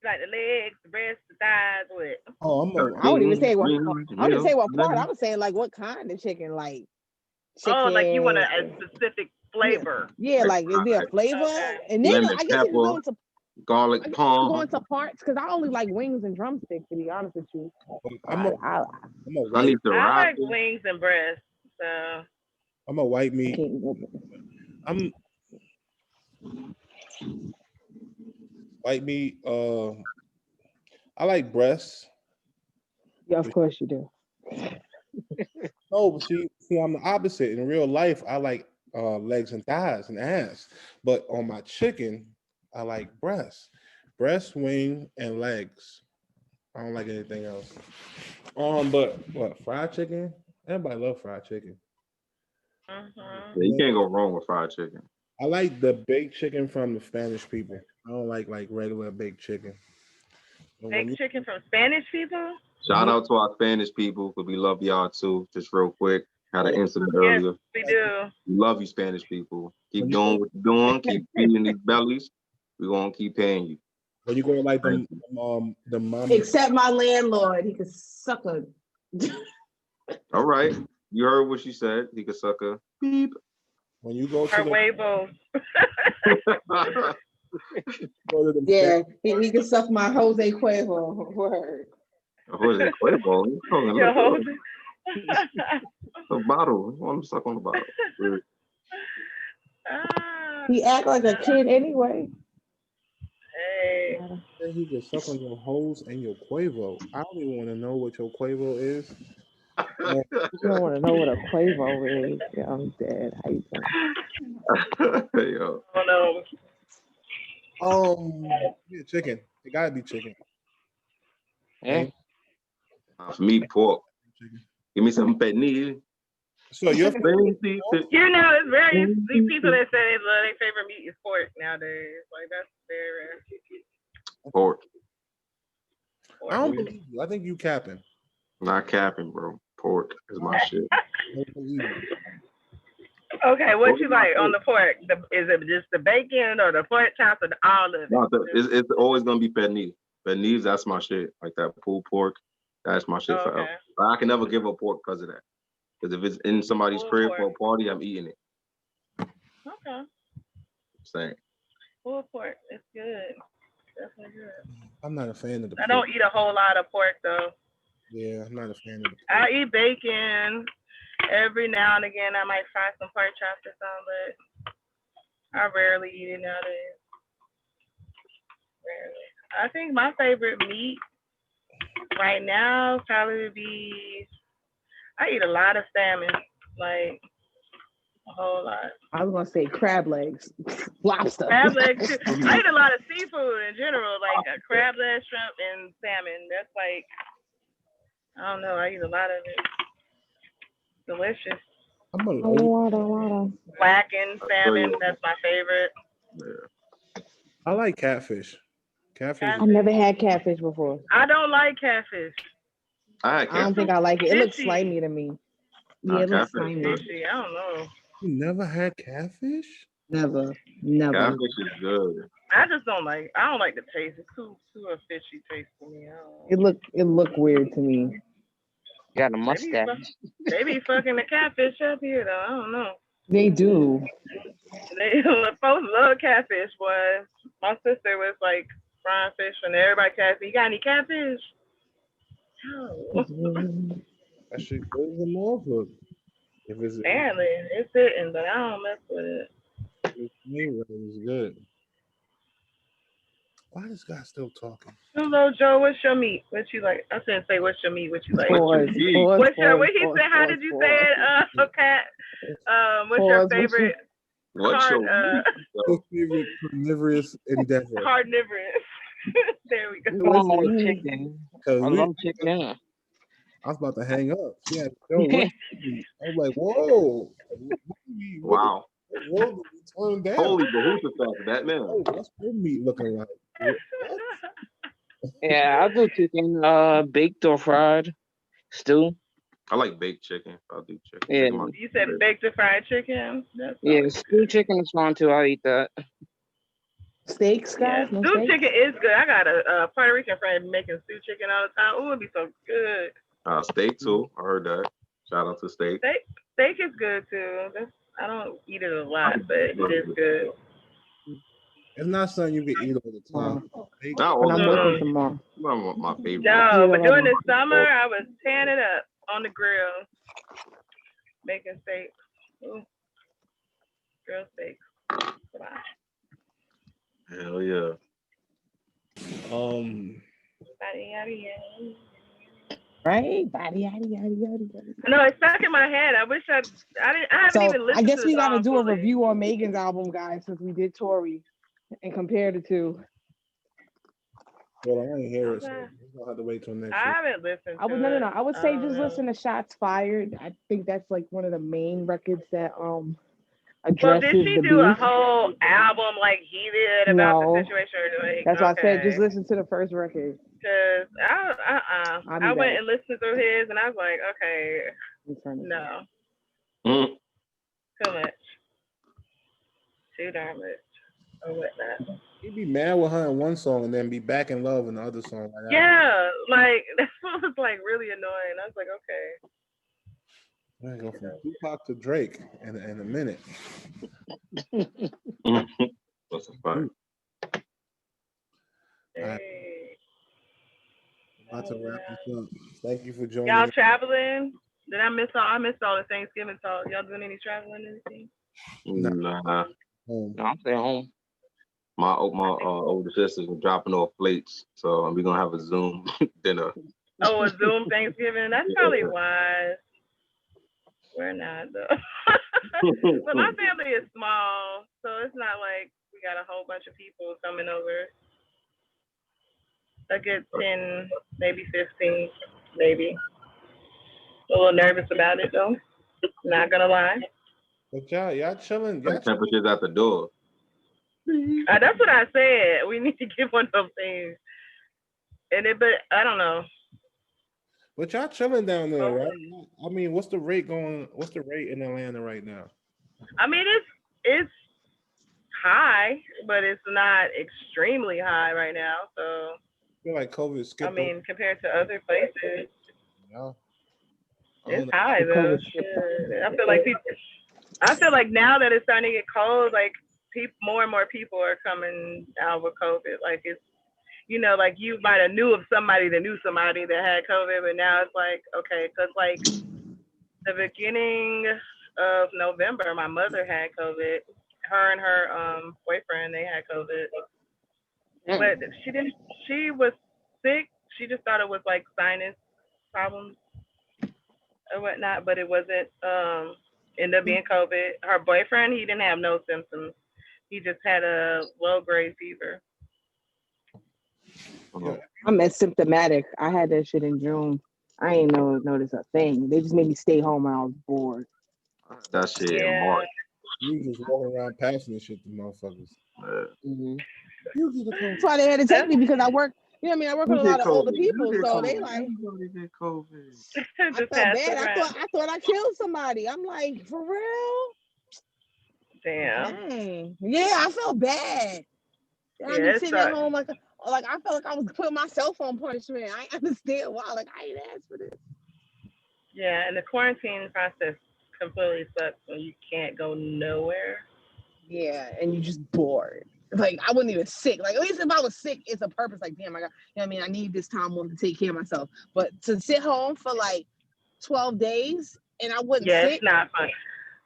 Speaker 5: Like the legs, the breast, the thighs, what?
Speaker 1: Oh,
Speaker 4: I wouldn't even say what.
Speaker 2: Wings,
Speaker 4: I wouldn't say what part. I
Speaker 2: liver.
Speaker 4: was saying like what kind of chicken, like chicken.
Speaker 5: Oh, like you want a specific flavor.
Speaker 4: Yeah, like is there a flavor?
Speaker 5: Okay.
Speaker 4: And then
Speaker 2: Lemon
Speaker 4: I guess you can go
Speaker 2: pepper,
Speaker 4: into
Speaker 2: garlic
Speaker 4: go
Speaker 2: palm.
Speaker 4: into parts because I only like wings and drumsticks. To be honest with you,
Speaker 1: I'm a
Speaker 4: I
Speaker 1: white
Speaker 5: I like wings and breast. So
Speaker 1: I'm a white meat.
Speaker 4: can't go.
Speaker 1: I'm white meat. I like breasts.
Speaker 4: Yeah, of course you do.
Speaker 1: No, but see, I'm the opposite. In real life, I like legs and thighs and ass. But on my chicken, I like breast, wing, and legs. I don't like anything else. But what fried chicken? Everybody love fried chicken.
Speaker 5: mhm.
Speaker 2: Yeah, you can't go wrong with fried chicken.
Speaker 1: I like the baked chicken from the Spanish people. I don't like regular baked chicken. But when
Speaker 5: Baked
Speaker 1: you-
Speaker 5: chicken from Spanish people?
Speaker 2: Shout out to our Spanish people, because we love y'all too. Just real quick, had an incident earlier.
Speaker 5: Yes, we do.
Speaker 2: We love you, Spanish people. Keep doing what you're doing. Keep feeding these bellies. We're gonna keep paying you.
Speaker 1: When you go like
Speaker 2: Thank
Speaker 1: the mama,
Speaker 4: Except my landlord, he could suck a.
Speaker 2: All right, you heard what she said. He could suck a beep.
Speaker 1: when you go to
Speaker 5: Her
Speaker 1: the,
Speaker 5: huevos.
Speaker 1: go to the
Speaker 4: Yeah, he could suck my Jose Cuervo. Word.
Speaker 2: What is it? Quavo? You talking
Speaker 5: Your
Speaker 2: about
Speaker 5: Jose.
Speaker 2: a bottle? You want to suck on the bottle?
Speaker 5: Ah,
Speaker 4: He act like a kid anyway.
Speaker 5: hey.
Speaker 1: he can suck on your hose and your Quavo. I don't even want to know what your Quavo is.
Speaker 4: You don't want to know what a Quavo is. Yeah, I'm dead. How you doing?
Speaker 2: Yo,
Speaker 5: Oh no.
Speaker 1: Yeah, chicken. It gotta be chicken.
Speaker 3: Eh?
Speaker 2: for me, pork.
Speaker 1: Chicken.
Speaker 2: Give me some pernil.
Speaker 1: So your
Speaker 5: You know, it's very these people that say their favorite meat is pork nowadays. Like that's very rare.
Speaker 2: Pork.
Speaker 1: I don't believe you. I think you capping.
Speaker 2: Not capping, bro. Pork is my shit.
Speaker 1: I don't believe you.
Speaker 5: Okay, what you like on the pork? Is it just the bacon or the pork chops or all of it?
Speaker 2: No, it's always gonna be pernil. Pernil, that's my shit. Like that pulled pork, that's my shit forever.
Speaker 5: Okay.
Speaker 2: But I can never give up pork because of that. Because if it's in somebody's
Speaker 5: Pulled
Speaker 2: crib
Speaker 5: pork.
Speaker 2: for a party, I'm eating it.
Speaker 5: Okay.
Speaker 2: Same.
Speaker 5: Pulled pork, it's good. Definitely good.
Speaker 1: I'm not a fan of the
Speaker 5: I
Speaker 1: pork.
Speaker 5: don't eat a whole lot of pork though.
Speaker 1: Yeah, I'm not a fan of the pork.
Speaker 5: I eat bacon. Every now and again, I might fry some pork chops or something, but I rarely eat it nowadays. Rarely. I think my favorite meat right now probably would be. I eat a lot of salmon, like a whole lot.
Speaker 4: I was gonna say crab legs, lobster.
Speaker 5: Crab legs. Too. I eat a lot of seafood in general, like crab legs, shrimp, and salmon. That's like, I don't know. I eat a lot of it. Delicious.
Speaker 1: I'm a
Speaker 4: Water.
Speaker 5: Blackened salmon. That's my favorite.
Speaker 2: Yeah.
Speaker 1: I like catfish. Catfish.
Speaker 4: I never had catfish before.
Speaker 5: I don't like catfish.
Speaker 2: I had
Speaker 4: I don't
Speaker 2: catfish.
Speaker 4: think I like it. It looks
Speaker 5: Fishy.
Speaker 4: slimy to me.
Speaker 2: Nah,
Speaker 4: Yeah, it looks
Speaker 2: catfish.
Speaker 4: slimy.
Speaker 5: Fishy. I don't know.
Speaker 1: You never had catfish?
Speaker 4: Never.
Speaker 2: Catfish is good.
Speaker 5: I just don't like. I don't like the taste. It's too a fishy taste for me. I don't know.
Speaker 4: It looked weird to me.
Speaker 3: Got a mustache.
Speaker 5: They be fucking the catfish up here though. I don't know.
Speaker 4: They do.
Speaker 5: They folks love catfish, boy. My sister was like frying fish and everybody catfish. You got any catfish? No.
Speaker 1: That shit goes him off. Look, if it's
Speaker 5: Apparently, it's sitting, but I don't mess with it.
Speaker 1: it's good. Why is this guy still talking?
Speaker 5: Hello, Joe. What's your meat? What you like? I shouldn't say what's your meat. What you like?
Speaker 4: Pause,
Speaker 2: Gee.
Speaker 4: pause,
Speaker 5: What's your?
Speaker 4: pause,
Speaker 5: What he
Speaker 4: pause,
Speaker 5: said? How
Speaker 4: pause,
Speaker 5: did you
Speaker 4: pause.
Speaker 5: say it? Cat. What's your
Speaker 4: Pause, what's your-
Speaker 5: favorite
Speaker 2: What's
Speaker 5: hard,
Speaker 2: your
Speaker 1: Your favorite carnivorous endeavor?
Speaker 5: carnivorous? There we go.
Speaker 3: You want more
Speaker 4: Listen,
Speaker 3: chicken?
Speaker 1: Because
Speaker 3: I love chicken. Yeah.
Speaker 1: I was about to hang up. Yeah, Joe, what? I was like, whoa.
Speaker 2: Wow.
Speaker 1: What did we turn down?
Speaker 2: Holy Bahoosa factor, that man.
Speaker 1: Oh, what's your meat looking like? What?
Speaker 3: Yeah, I'll do chicken. Baked or fried, stew.
Speaker 2: I like baked chicken. I'll do chicken.
Speaker 3: Yeah.
Speaker 2: Chicken my-
Speaker 5: You said baked or fried chicken. That's
Speaker 3: Yeah,
Speaker 5: always
Speaker 3: stew chicken is fine too. I'll eat that.
Speaker 4: steaks,
Speaker 5: Yeah,
Speaker 4: guys. No
Speaker 5: stew
Speaker 4: steaks?
Speaker 5: chicken is good. I got a Puerto Rican friend making stew chicken all the time. Ooh, it'd be so good.
Speaker 2: Steak too. I heard that. Shout out to steak.
Speaker 5: Steak is good too. I don't eat it a lot, but it is good.
Speaker 1: It's not something you can eat all the time.
Speaker 2: Not all
Speaker 4: When
Speaker 2: the
Speaker 4: I'm working
Speaker 2: time.
Speaker 4: tomorrow.
Speaker 2: Not my favorite.
Speaker 5: No, but during
Speaker 4: Yeah.
Speaker 5: the summer, I was tearing it up on the grill, making steak. Ooh. Grill steak. Wow.
Speaker 2: Hell yeah.
Speaker 4: Right? Body, yada, yada, yada, yada.
Speaker 5: No, it's stuck in my head. I wish I haven't
Speaker 4: So
Speaker 5: even listened
Speaker 4: I guess
Speaker 5: to
Speaker 4: we
Speaker 5: the
Speaker 4: got to
Speaker 5: song
Speaker 4: do a
Speaker 5: fully.
Speaker 4: review on Megan's album, guys, since we did Tory and compare the two.
Speaker 1: Well, I ain't hear it, so
Speaker 5: Okay.
Speaker 1: we're gonna have to wait till next
Speaker 5: I
Speaker 1: week.
Speaker 5: haven't listened to
Speaker 4: I would
Speaker 5: it.
Speaker 4: I would say
Speaker 5: don't
Speaker 4: just
Speaker 5: know.
Speaker 4: listen to Shots Fired. I think that's like one of the main records that
Speaker 5: Well,
Speaker 4: addresses
Speaker 5: did she
Speaker 4: the
Speaker 5: do a
Speaker 4: beef.
Speaker 5: whole album like he did about
Speaker 4: No.
Speaker 5: the situation? Like,
Speaker 4: That's why I said just
Speaker 5: okay.
Speaker 4: listen to the first record.
Speaker 5: Because
Speaker 4: I'll be
Speaker 5: I went
Speaker 4: back.
Speaker 5: and listened through his, and I was like, okay,
Speaker 4: Let me turn it
Speaker 5: no,
Speaker 2: Mm.
Speaker 5: too much, too darn much, or whatnot.
Speaker 1: He'd be mad with her in one song and then be back in love in the other song. Like,
Speaker 5: Yeah, like that was like really annoying. I was like, okay.
Speaker 1: we're gonna go from Tupac to Drake in a minute.
Speaker 2: That's a fact.
Speaker 1: Alright.
Speaker 5: Hey.
Speaker 1: About to wrap this up. Thank you for joining.
Speaker 5: Y'all
Speaker 1: us.
Speaker 5: traveling? Did I miss all? I missed all the Thanksgiving talk. Y'all doing any traveling? Anything?
Speaker 2: Nah.
Speaker 1: Home.
Speaker 3: No, I'm staying home.
Speaker 2: My older sisters were dropping off plates, so we're gonna have a Zoom dinner.
Speaker 5: Oh, a Zoom Thanksgiving? That's probably wise. We're not though. But my family is small, so it's not like we got a whole bunch of people coming over. A good 10, maybe 15, maybe. A little nervous about it though. Not gonna lie.
Speaker 1: But y'all chilling.
Speaker 2: The temperature's at the door.
Speaker 5: That's what I said. We need to get one of those things. But I don't know.
Speaker 1: But y'all chilling down there, right? I mean, what's the rate in Atlanta right now?
Speaker 5: I mean, it's high, but it's not extremely high right now. So
Speaker 1: I feel like COVID skipped.
Speaker 5: I mean, compared to other places,
Speaker 1: over,
Speaker 5: it's high though.
Speaker 4: COVID
Speaker 5: Shit. I feel like now that it's starting to get cold, like more and more people are coming out with COVID. Like it's, like you might have knew of somebody that knew somebody that had COVID, but now it's like, okay, because like the beginning of November, my mother had COVID. Her and her boyfriend, they had COVID. But she was sick. She just thought it was like sinus problems or whatnot, but it wasn't. Ended up being COVID. Her boyfriend, he didn't have no symptoms. He just had a low-grade fever.
Speaker 4: I'm asymptomatic. I had that shit in June. I ain't notice a thing. They just made me stay home when I was bored.
Speaker 2: That shit in
Speaker 5: Yeah.
Speaker 2: March.
Speaker 1: You just walking around passing this shit to motherfuckers. You get a COVID.
Speaker 4: That's why they had to take me because I work. You know what I mean? I work with a lot of older
Speaker 2: You
Speaker 4: people,
Speaker 2: did
Speaker 4: so they
Speaker 2: COVID.
Speaker 4: like.
Speaker 2: You did COVID.
Speaker 4: I
Speaker 5: Just
Speaker 4: felt
Speaker 5: passed
Speaker 4: bad.
Speaker 5: around.
Speaker 4: I thought I killed somebody. I'm like, for real?
Speaker 5: Damn.
Speaker 4: Dang. Yeah, I felt bad. I
Speaker 5: Yeah,
Speaker 4: be
Speaker 5: it
Speaker 4: sitting at
Speaker 5: sucks.
Speaker 4: home like I felt like I was putting myself on punishment. I ain't understand why. Like I ain't asked for this.
Speaker 5: Yeah, and the quarantine process completely sucks when you can't go nowhere.
Speaker 4: Yeah, and you're just bored. Like I wasn't even sick. Like at least if I was sick, it's a purpose. Like damn, I got. You know what I mean? I need this time off to take care of myself. But to sit home for like 12 days and I wouldn't
Speaker 5: Yeah,
Speaker 4: sit.
Speaker 5: it's not fun.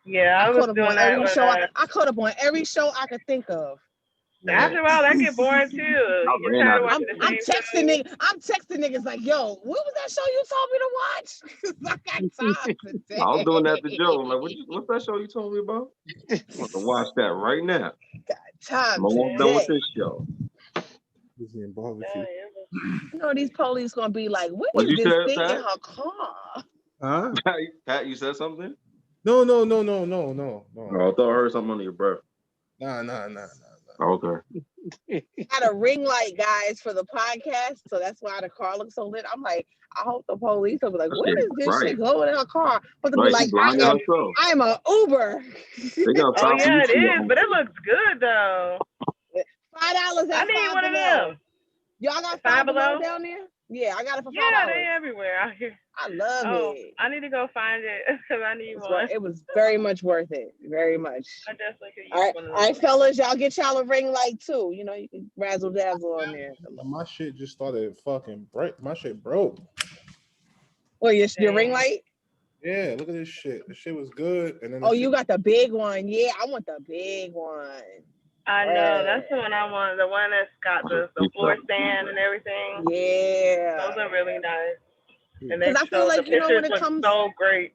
Speaker 5: Yeah, I
Speaker 4: I
Speaker 5: was
Speaker 4: caught up
Speaker 5: doing
Speaker 4: on
Speaker 5: that
Speaker 4: every
Speaker 5: with
Speaker 4: show. I caught up on every show I could think of.
Speaker 5: after a while that get boring too. You get
Speaker 2: ran
Speaker 5: tired
Speaker 2: out
Speaker 5: of
Speaker 2: of
Speaker 5: watching the
Speaker 4: I'm
Speaker 5: same
Speaker 4: texting
Speaker 5: show.
Speaker 4: niggas. I'm texting niggas like, yo, what was that show you told me to watch? 'Cause I got time today.
Speaker 2: I was doing that to Joe. I'm like, what's that show you told me about? I want to watch that right now.
Speaker 4: Time
Speaker 2: I'm almost done with
Speaker 4: today.
Speaker 2: this show.
Speaker 1: Busy and
Speaker 5: Yeah,
Speaker 1: barbecue.
Speaker 4: You know these police gonna be like, what
Speaker 2: What'd
Speaker 4: is
Speaker 2: you
Speaker 4: this
Speaker 2: say,
Speaker 4: thing in
Speaker 2: Pat?
Speaker 4: her car?
Speaker 1: Huh?
Speaker 2: Pat, you said something?
Speaker 1: No.
Speaker 2: Oh, I thought I heard something under your breath.
Speaker 1: Nah.
Speaker 2: Okay.
Speaker 4: Had a ring light, guys, for the podcast, so that's why the car looks so lit. I'm like, I hope the police will be like, what is this
Speaker 2: Right.
Speaker 4: shit glowing in her car? But they'll be
Speaker 2: Right,
Speaker 4: like,
Speaker 2: she's blinding herself.
Speaker 4: I'm a Uber.
Speaker 2: They got
Speaker 5: Oh
Speaker 2: stop
Speaker 5: yeah, it
Speaker 2: you.
Speaker 5: is, but it looks good though.
Speaker 4: $5
Speaker 5: I
Speaker 4: at
Speaker 5: need
Speaker 4: Five
Speaker 5: one of
Speaker 4: Below.
Speaker 5: them.
Speaker 4: Y'all got
Speaker 5: Five
Speaker 4: Five Below
Speaker 5: Below?
Speaker 4: down there? Yeah, I got it for $5.
Speaker 5: Yeah, they everywhere out here.
Speaker 4: I love
Speaker 5: Oh,
Speaker 4: it.
Speaker 5: I need to go find it because I need
Speaker 4: It's
Speaker 5: one.
Speaker 4: It was very much worth it. Very much.
Speaker 5: I definitely could use
Speaker 4: All right,
Speaker 5: one of
Speaker 4: all right,
Speaker 5: those.
Speaker 4: fellas, y'all get y'all a ring light too. You know, you can razzle dazzle on there.
Speaker 1: My shit just started fucking break. My shit broke.
Speaker 4: Well, your ring
Speaker 5: Dang.
Speaker 4: light?
Speaker 1: Yeah, look at this shit. The shit was good, and then the
Speaker 4: Oh,
Speaker 1: shit,
Speaker 4: you got the big one. Yeah, I want the big one.
Speaker 5: I know that's the one I want. The one that's got the floor stand and everything.
Speaker 4: Yeah.
Speaker 5: Those are really nice. And they
Speaker 4: 'Cause I feel
Speaker 5: show
Speaker 4: like,
Speaker 5: the
Speaker 4: you know, when
Speaker 5: pictures
Speaker 4: it
Speaker 5: look
Speaker 4: comes-
Speaker 5: so great.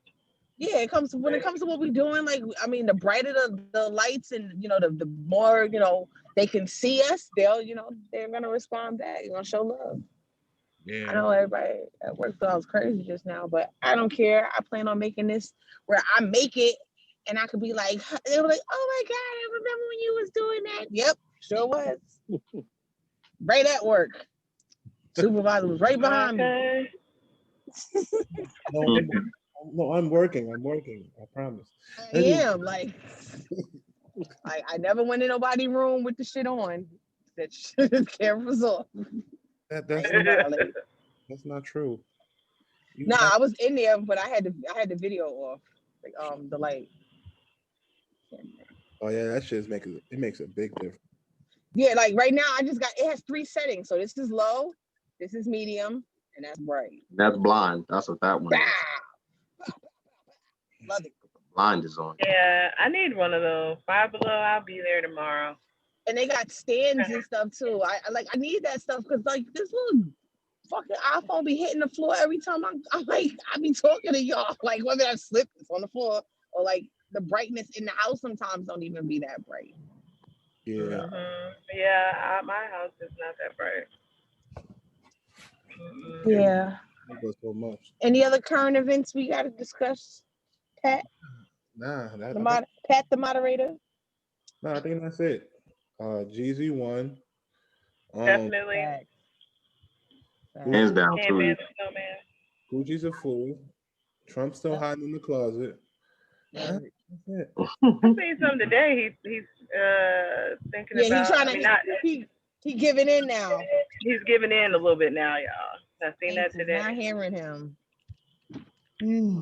Speaker 4: Yeah, when it comes to what we're doing, like, I mean, the brighter the lights and, you know, the more, you know, they can see us, they're going to respond back. You're going to show love. I
Speaker 1: yeah.
Speaker 4: know everybody at work thought I was crazy just now, but I don't care. I plan on making this where I make it and I could be like, they were like, oh my God, I remember when you was doing that. Yep, sure was. Right at work. Supervisor was right behind me.
Speaker 5: Okay.
Speaker 1: No, I'm working. I promise.
Speaker 4: I am like I never went in nobody's room with the shit on. That cameras off.
Speaker 1: That's not true.
Speaker 4: Nah, I was in there, but I had the video off, like the light.
Speaker 1: Oh yeah, that shit makes a big difference.
Speaker 4: Yeah, like right now, it has 3 settings. So this is low, this is medium, and that's bright.
Speaker 2: That's blind. That's what that one is.
Speaker 4: Love it.
Speaker 2: Blind is on.
Speaker 5: Yeah, I need one of those. Five Below, I'll be there tomorrow.
Speaker 4: And they got stands and stuff too. I need that stuff because like this little fucking iPhone be hitting the floor every time I be talking to y'all. Like whether I slip, it's on the floor, or like the brightness in the house sometimes don't even be that bright.
Speaker 1: Yeah.
Speaker 5: Mm-hmm. Yeah, my house is not that bright. Mm-hmm.
Speaker 4: Yeah.
Speaker 1: So much.
Speaker 4: Any other current events we got to discuss, Pat?
Speaker 1: Nah,
Speaker 4: Pat, the moderator.
Speaker 1: No, I think that's it. Jeezy won.
Speaker 5: Definitely.
Speaker 2: Hands down,
Speaker 5: Can't
Speaker 2: too.
Speaker 5: ban the snowman.
Speaker 1: Gucci's a fool. Trump's still hiding in the closet. That's it.
Speaker 5: I seen something today. He's thinking about.
Speaker 4: He's trying to. He giving in now.
Speaker 5: He's giving in a little bit now, y'all. I seen that today.
Speaker 4: Not hearing him.
Speaker 1: Yeah,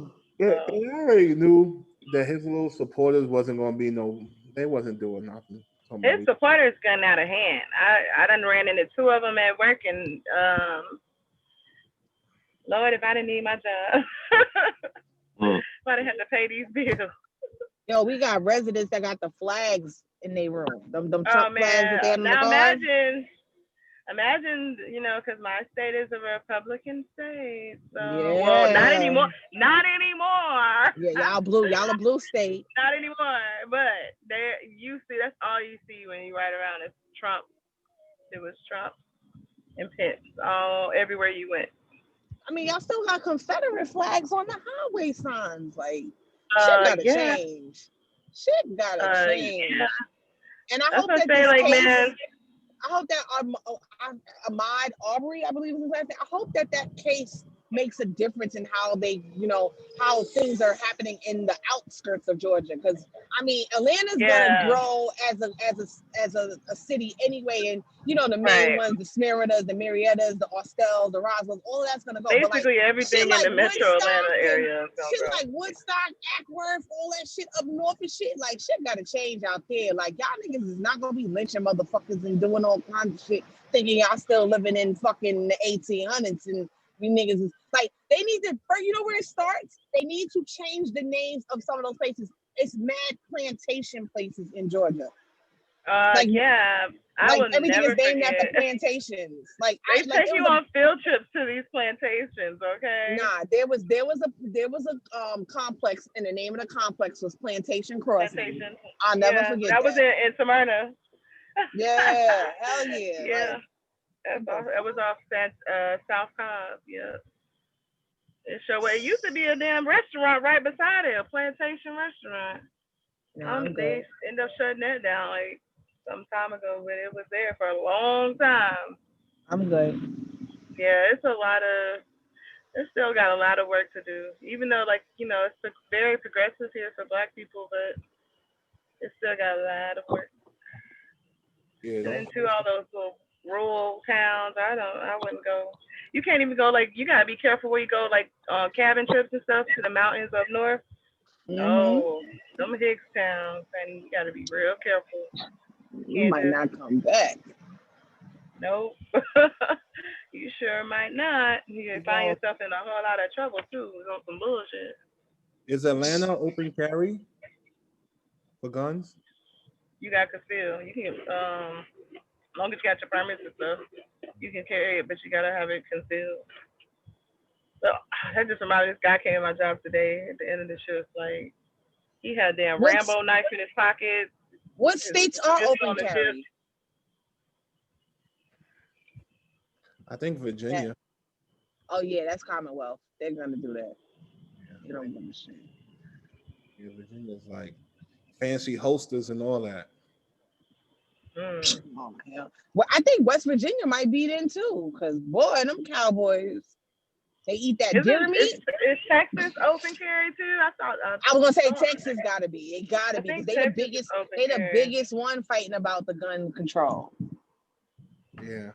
Speaker 1: I already knew that his little supporters wasn't gonna be they wasn't doing nothing.
Speaker 5: His supporters gotten out of hand. I done ran into 2 of them at work, and Lord, if I didn't need my job, if I didn't have to pay these bills.
Speaker 4: Yo, we got residents that got the flags in their room. Them Trump flags that they had on the
Speaker 5: now
Speaker 4: cars.
Speaker 5: imagine, because my state is a Republican state. So,
Speaker 4: Yeah.
Speaker 5: well, not anymore. Not anymore.
Speaker 4: Yeah, y'all a blue state.
Speaker 5: Not anymore. But that's all you see when you ride around is Trump. It was Trump and Pence everywhere you went.
Speaker 4: I mean, y'all still got Confederate flags on the highway signs. Like, shit gotta change. Shit gotta change.
Speaker 5: Yeah.
Speaker 4: And I hope that I hope that Ahmaud Arbery, I believe is his last name. I hope that case makes a difference in how they, how things are happening in the outskirts of Georgia. Because I mean, Atlanta's gonna grow as a city anyway, and the main ones, the Smeritas, the Mariettas, the Austels, the Roswells, all of that's gonna go.
Speaker 5: Basically, everything in the metro Atlanta area.
Speaker 4: Shit like Woodstock, Ackworth, all that shit up north and shit. Like shit gotta change out there. Like y'all niggas is not gonna be lynching motherfuckers and doing all kinds of shit, thinking y'all still living in fucking the 1800s and We niggas is like they need to. You know where it starts? They need to change the names of some of those places. It's mad plantation places in Georgia. Like
Speaker 5: yeah, I
Speaker 4: like
Speaker 5: will
Speaker 4: everything
Speaker 5: never
Speaker 4: is named
Speaker 5: forget.
Speaker 4: after plantations. Like
Speaker 5: They
Speaker 4: like
Speaker 5: take
Speaker 4: it
Speaker 5: you
Speaker 4: was
Speaker 5: on field trips to these plantations, okay?
Speaker 4: nah. There was a complex, and the name of the complex was Plantation Crossing.
Speaker 5: Plantations.
Speaker 4: I'll never
Speaker 5: Yeah,
Speaker 4: forget
Speaker 5: that was in Smyrna.
Speaker 4: Yeah, hell yeah.
Speaker 5: Yeah,
Speaker 4: Like,
Speaker 5: that was off South Cobb. Yeah. It sure was. It used to be a damn restaurant right beside it, a plantation restaurant.
Speaker 4: no, I'm
Speaker 5: They
Speaker 4: good.
Speaker 5: ended up shutting that down like some time ago, but it was there for a long time.
Speaker 4: I'm good.
Speaker 5: Yeah, it's still got a lot of work to do. Even though, like, you know, it's very progressive here for Black people, but it's still got a lot of work.
Speaker 1: Yeah,
Speaker 5: And
Speaker 1: don't
Speaker 5: into all those little rural towns, I wouldn't go. You can't even go, like, you gotta be careful where you go, like, cabin trips and stuff to the mountains up north. Oh, them Hicks towns, and you gotta be real careful.
Speaker 4: You might not come back.
Speaker 5: Nope. You sure might not. You can find yourself in a whole lot of trouble too on some bullshit.
Speaker 1: Is Atlanta open carry for guns?
Speaker 5: You got conceal. You can as long as you got your permits and stuff, you can carry it, but you gotta have it concealed. So that just reminded me, this guy came to my job today at the end of the shift, like he had a damn Rambo knife in his pocket.
Speaker 4: What states are open carry?
Speaker 1: I think Virginia.
Speaker 4: Oh yeah, that's Commonwealth. They're gonna do that. You don't give a shit.
Speaker 1: Yeah, Virginia's like fancy holsters and all that.
Speaker 4: Oh hell. Well, I think West Virginia might be in too, because boy, them cowboys, they eat that deer meat.
Speaker 5: Is Texas open carry too? I thought.
Speaker 4: I was gonna say Texas gotta be. It gotta be because they the biggest. They the biggest one fighting about the gun control.
Speaker 1: Yeah.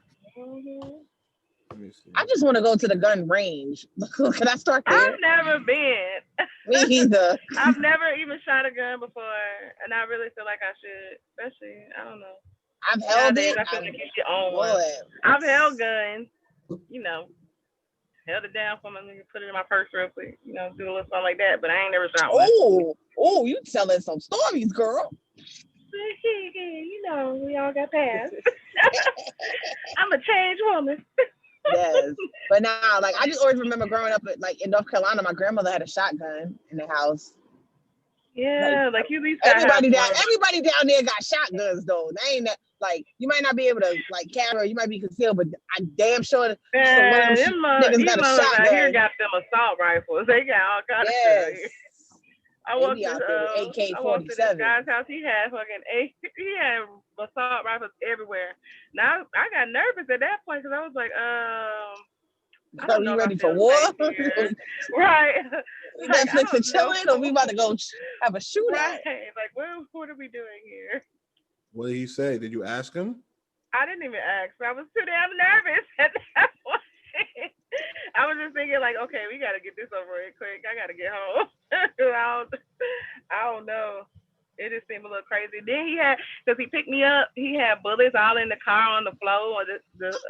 Speaker 1: Let me see.
Speaker 4: I just want to go to the gun range. Can I start there?
Speaker 5: I've never been.
Speaker 4: Me either.
Speaker 5: I've never even shot a gun before, and I really feel like I should. Especially, I don't know.
Speaker 4: I've held it.
Speaker 5: I feel like you should own one. I've held guns. You know, held it down for me and put it in my purse real quick. You know, do a little something like that. But I ain't never shot one.
Speaker 4: Oh, you telling some stories, girl.
Speaker 5: You know, we all got past. I'm a changed woman.
Speaker 4: Yes, but now, like, I just always remember growing up, in North Carolina, my grandmother had a shotgun in the house.
Speaker 5: Yeah, like you.
Speaker 4: Everybody down there got shotguns though. They ain't that, like, you might not be able to like carry, or you might be concealed, but I'm damn sure.
Speaker 5: Niggas got a shotgun. Out here got them assault rifles. They got all kinds of stuff. I walked to this guy's house. He had assault rifles everywhere. Now I got nervous at that point because I was like,
Speaker 4: are you ready for war?
Speaker 5: Right.
Speaker 4: Netflix and chilling, or we about to go have a shootout?
Speaker 5: Right. Like, what are we doing here?
Speaker 1: What did he say? Did you ask him?
Speaker 5: I didn't even ask. I was too damn nervous at that point. I was just thinking, like, okay, we got to get this over real quick. I got to get home. I don't know. It just seemed a little crazy. Then because he picked me up, he had bullets all in the car on the floor.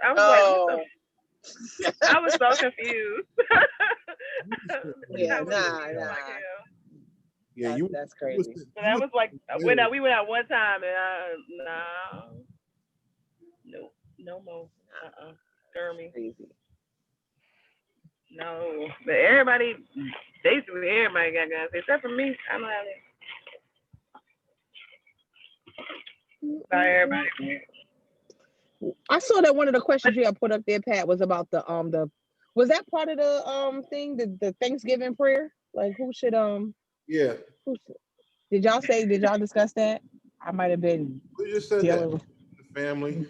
Speaker 5: I was like, I was so confused.
Speaker 4: Yeah,
Speaker 1: Yeah,
Speaker 4: that's crazy.
Speaker 5: So that was like we went out one time and no more. Scare me.
Speaker 4: Crazy.
Speaker 5: No, but basically everybody got guns except for me. I don't have it. Not everybody.
Speaker 4: I saw that one of the questions you had put up there, Pat, was about was that part of the thing, the Thanksgiving prayer? Like who should
Speaker 1: yeah.
Speaker 4: Did y'all discuss that? I might have been.
Speaker 1: We just said that. The family.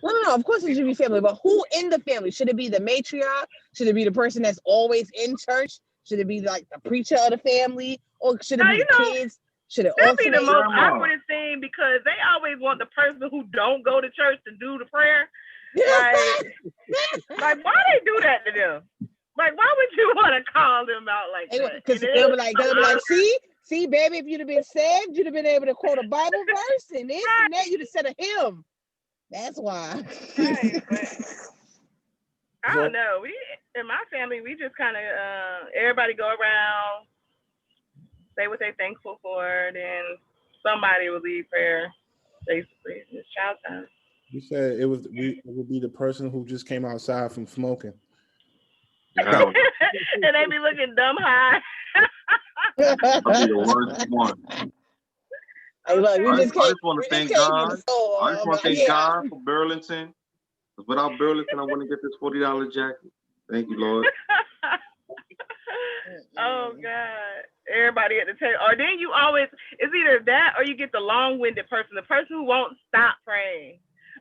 Speaker 4: No, of course it should be family, but who in the family? Should it be the matriarch? Should it be the person that's always in church? Should it be like the preacher of the family? Or should it be the kids? Should it
Speaker 5: that'd be the most awkward thing because they always want the person who don't go to church to do the prayer. Like why they do that to them? Like why would you want to call them out like that?
Speaker 4: Because they'll be like, see, baby, if you'd have been saved, you'd have been able to quote a Bible verse and this and that, you'd have said a hymn. That's why.
Speaker 5: Right, I don't know. We in my family, we just kind of everybody go around, say what they're thankful for, then somebody will lead prayer. Basically, it's child time.
Speaker 1: You said it would be the person who just came outside from smoking.
Speaker 2: Hell,
Speaker 5: And they be looking dumb high.
Speaker 2: I'll be the worst one.
Speaker 4: Hey, look, we
Speaker 2: I
Speaker 4: just
Speaker 2: just
Speaker 4: came.
Speaker 2: want
Speaker 4: We
Speaker 2: to
Speaker 4: just
Speaker 2: thank
Speaker 4: came from
Speaker 2: God.
Speaker 4: the store.
Speaker 2: I just want to thank
Speaker 4: yeah.
Speaker 2: God for Burlington. 'Cause without Burlington, I wouldn't get this $40 jacket. Thank you, Lord.
Speaker 5: Oh God! Everybody at the table, or then you always it's either that or you get the long-winded person, the person who won't stop praying.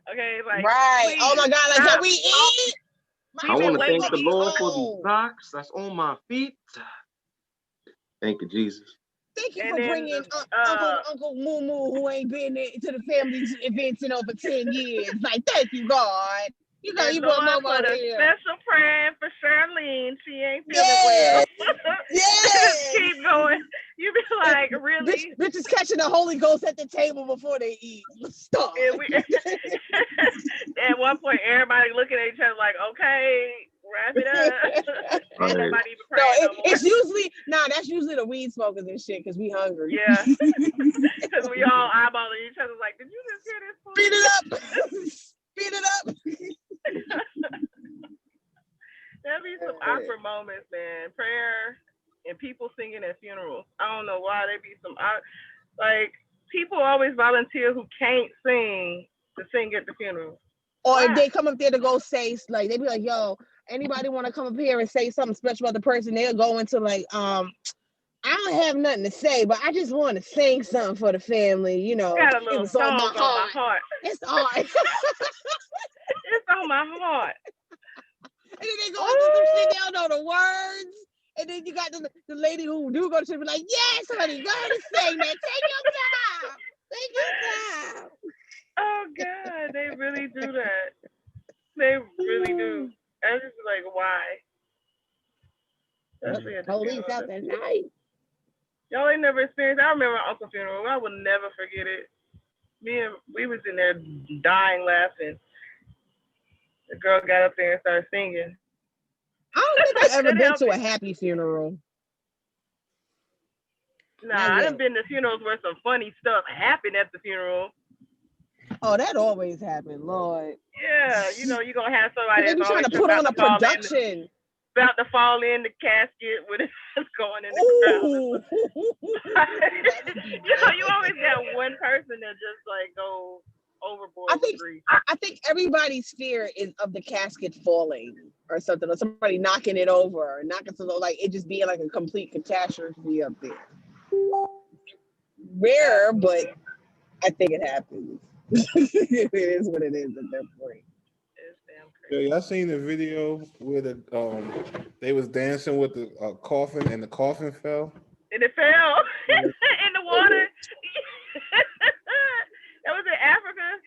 Speaker 5: Okay, like
Speaker 4: Right. Oh my God! Like,
Speaker 5: stop.
Speaker 4: can we eat?
Speaker 2: I
Speaker 5: We've been
Speaker 2: want to
Speaker 5: waiting
Speaker 2: thank
Speaker 5: to
Speaker 2: the
Speaker 5: get
Speaker 2: Lord for these
Speaker 4: home.
Speaker 2: socks that's on my feet. Thank you, Jesus.
Speaker 4: Thank you
Speaker 5: And
Speaker 4: for
Speaker 5: then,
Speaker 4: bringing Uncle Moo Moo, who ain't been to the family events in over 10 years. Like, thank you, God. You know,
Speaker 5: and
Speaker 4: you brought
Speaker 5: Lord
Speaker 4: Momo
Speaker 5: put a
Speaker 4: here.
Speaker 5: special prayer for Charlene. She ain't feeling
Speaker 4: Yeah.
Speaker 5: well.
Speaker 4: Yeah.
Speaker 5: Just keep going. You be like, really?
Speaker 4: Bitch is catching the Holy Ghost at the table before they eat. Stop.
Speaker 5: And we, at one point, everybody looking at each other like, okay, wrap it up.
Speaker 2: Right.
Speaker 5: Ain't nobody even
Speaker 4: No,
Speaker 5: praying no more.
Speaker 4: it's usually that's usually the weed smokers and shit because we hungry.
Speaker 5: Yeah, because we all eyeballing each other like, did you just hear this?
Speaker 4: Speed it up. Speed it up.
Speaker 5: There'll be some awkward moments, man. Prayer and people singing at funerals. I don't know why they be some like people always volunteer who can't sing to sing at the funeral.
Speaker 4: Or if they come up there to go say, like, they be like, yo, anybody want to come up here and say something special about the person? They'll go into like, I don't have nothing to say, but I just want to sing something for the family. You know,
Speaker 5: Got a little
Speaker 4: it was on my
Speaker 5: heart.
Speaker 4: It's all right.
Speaker 5: It's on my heart.
Speaker 4: And then they go into some shit, they don't know the words. And then you got the lady who do go to church, be like, yes, honey, go ahead and sing that. Take your time. Take your time.
Speaker 5: Oh God, they really do that. They really do. I just like, why?
Speaker 4: Police out that night.
Speaker 5: Y'all ain't never experienced. I remember my uncle's funeral. I will never forget it. We was in there dying laughing. The girl got up there and started singing.
Speaker 4: I don't think I've ever been to a happy funeral.
Speaker 5: Nah, I done been to funerals where some funny stuff happened at the funeral.
Speaker 4: Oh, that always happened, Lord.
Speaker 5: Yeah, you know, you're going to have somebody
Speaker 4: that's trying to put on a production.
Speaker 5: About to fall in the casket with it going in the ground. You always got one person that just like go overboard.
Speaker 4: I think everybody's fear is of the casket falling or something, or somebody knocking it over, or knocking something, like it just being like a complete catastrophe up there. Rare, but I think it happens. It is what it is at that point.
Speaker 1: Yeah, y'all seen the video where they was dancing with the coffin and the coffin fell?
Speaker 5: And it fell in the water. That was in Africa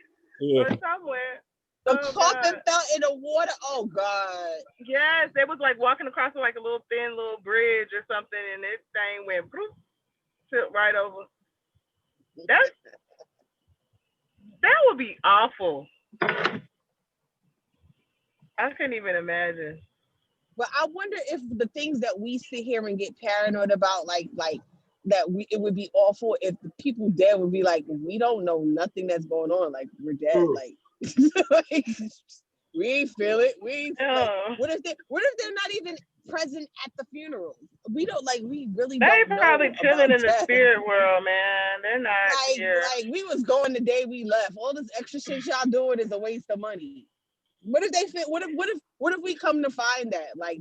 Speaker 5: or somewhere.
Speaker 4: The coffin fell in the water. Oh God.
Speaker 5: Yes, they was like walking across like a little thin little bridge or something, and this thing went tilt right over. That would be awful. I couldn't even imagine.
Speaker 4: But I wonder if the things that we sit here and get paranoid about, like that it would be awful if the people dead would be like, we don't know nothing that's going on. Like we're dead. Like, like we ain't feel it. We ain't feel it. What if they're not even present at the funeral? We don't we really don't know.
Speaker 5: They probably chilling in the spirit world, man. They're not here.
Speaker 4: Like we was going the day we left. All this extra shit y'all doing is a waste of money. What if they fit? What if we come to find that like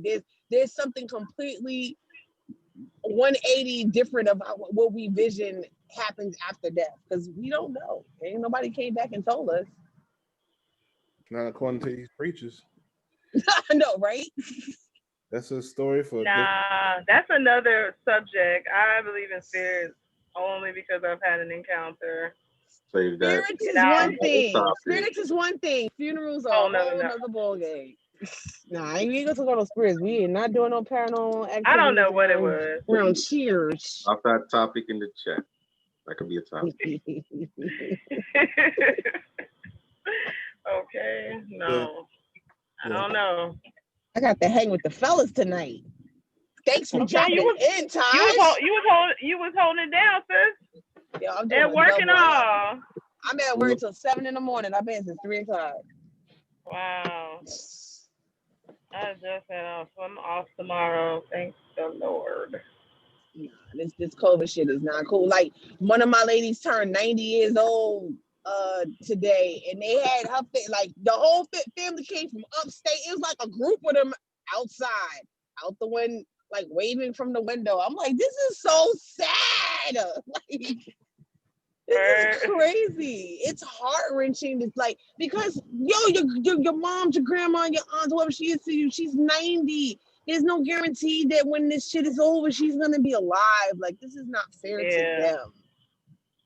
Speaker 4: there's something completely 180 different of what we vision happens after death? Because we don't know. Ain't nobody came back and told us.
Speaker 1: Not according to these preachers.
Speaker 4: I know, right?
Speaker 1: That's a story for.
Speaker 5: That's another subject. I believe in spirits only because I've had an encounter.
Speaker 4: Spirits is one thing. Spirits is one thing. Funerals are a whole other ball game. Nah, we ain't gonna talk about spirits. We ain't not doing no paranormal activity.
Speaker 5: I don't know what it was.
Speaker 4: Around cheers.
Speaker 2: Off that topic in the chat. That could be a topic.
Speaker 5: Okay. No. I don't know.
Speaker 4: I got to hang with the fellas tonight. Thanks for
Speaker 5: Okay,
Speaker 4: dropping
Speaker 5: you
Speaker 4: in, Taj.
Speaker 5: you was holding it down, sis.
Speaker 4: Yo, I'm doing
Speaker 5: And
Speaker 4: a
Speaker 5: working
Speaker 4: double.
Speaker 5: all.
Speaker 4: I'm at work till 7 in the morning. I've been since 3 o'clock.
Speaker 5: Wow. I just had off. So I'm off tomorrow. Thank the Lord.
Speaker 4: Nah, this COVID shit is not cool. Like one of my ladies turned 90 years old today, and they had her like the whole family came from upstate. It was like a group of them outside, out the window, like waving from the window. I'm like, this is so sad. Like, this is crazy. It's heart-wrenching. It's like, because your mom, your grandma, your aunt, whoever she is to you, she's 90. There's no guarantee that when this shit is over, she's gonna be alive. Like, this is not fair to them.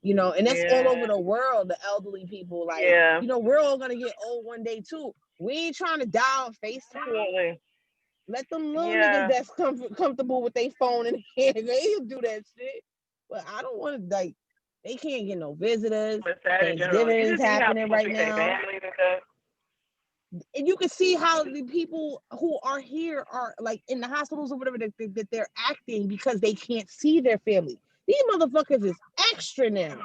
Speaker 4: You know, and that's all over the world, the elderly people. Like, you know, we're all gonna get old one day too. We ain't trying to die on FaceTime. Let them little niggas that's comfortable with their phone in hand, they'll do that shit. But I don't want to, like, they can't get no visitors. Thanksgiving is happening right now. And you can see how the people who are here are like in the hospitals or whatever that they're acting because they can't see their family. These motherfuckers is extra now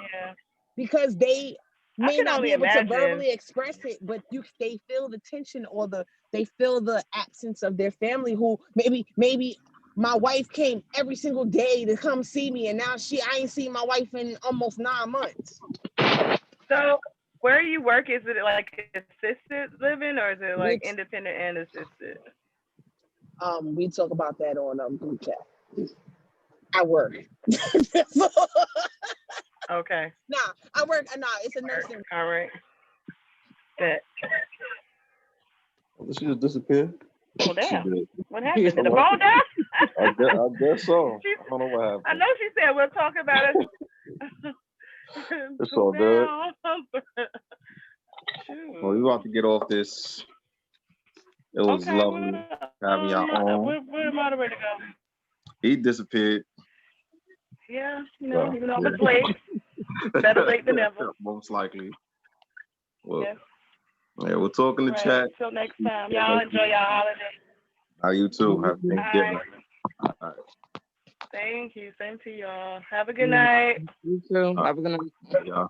Speaker 4: because they may not be able to verbally express it, but they feel the tension or they feel the absence of their family. Who maybe my wife came every single day to come see me, and now I ain't seen my wife in almost 9 months.
Speaker 5: So where you work, is it like assisted living or is it like independent and assisted?
Speaker 4: We talk about that on group chat. I work.
Speaker 5: Okay.
Speaker 4: Nah, I work. Nah, it's a nursing.
Speaker 5: All right. Good.
Speaker 2: Well, she just disappeared.
Speaker 5: Oh damn! What happened? Did the phone die?
Speaker 2: I guess so. I don't know what happened.
Speaker 5: I know she said we'll talk about it.
Speaker 2: It's all good. Well, we about to get off this. It was lovely having y'all on.
Speaker 5: Where the moderator go?
Speaker 2: He disappeared.
Speaker 5: Yeah, you know, even though it's late. Better late than never.
Speaker 2: Most likely. Well, yeah, we'll talk in the chat.
Speaker 5: Till next time. Y'all enjoy your holiday.
Speaker 2: You too. Have Thanksgiving. All right.
Speaker 5: Thank you. Same to y'all. Have a good night.
Speaker 3: You too. Have a good night.
Speaker 2: Yeah.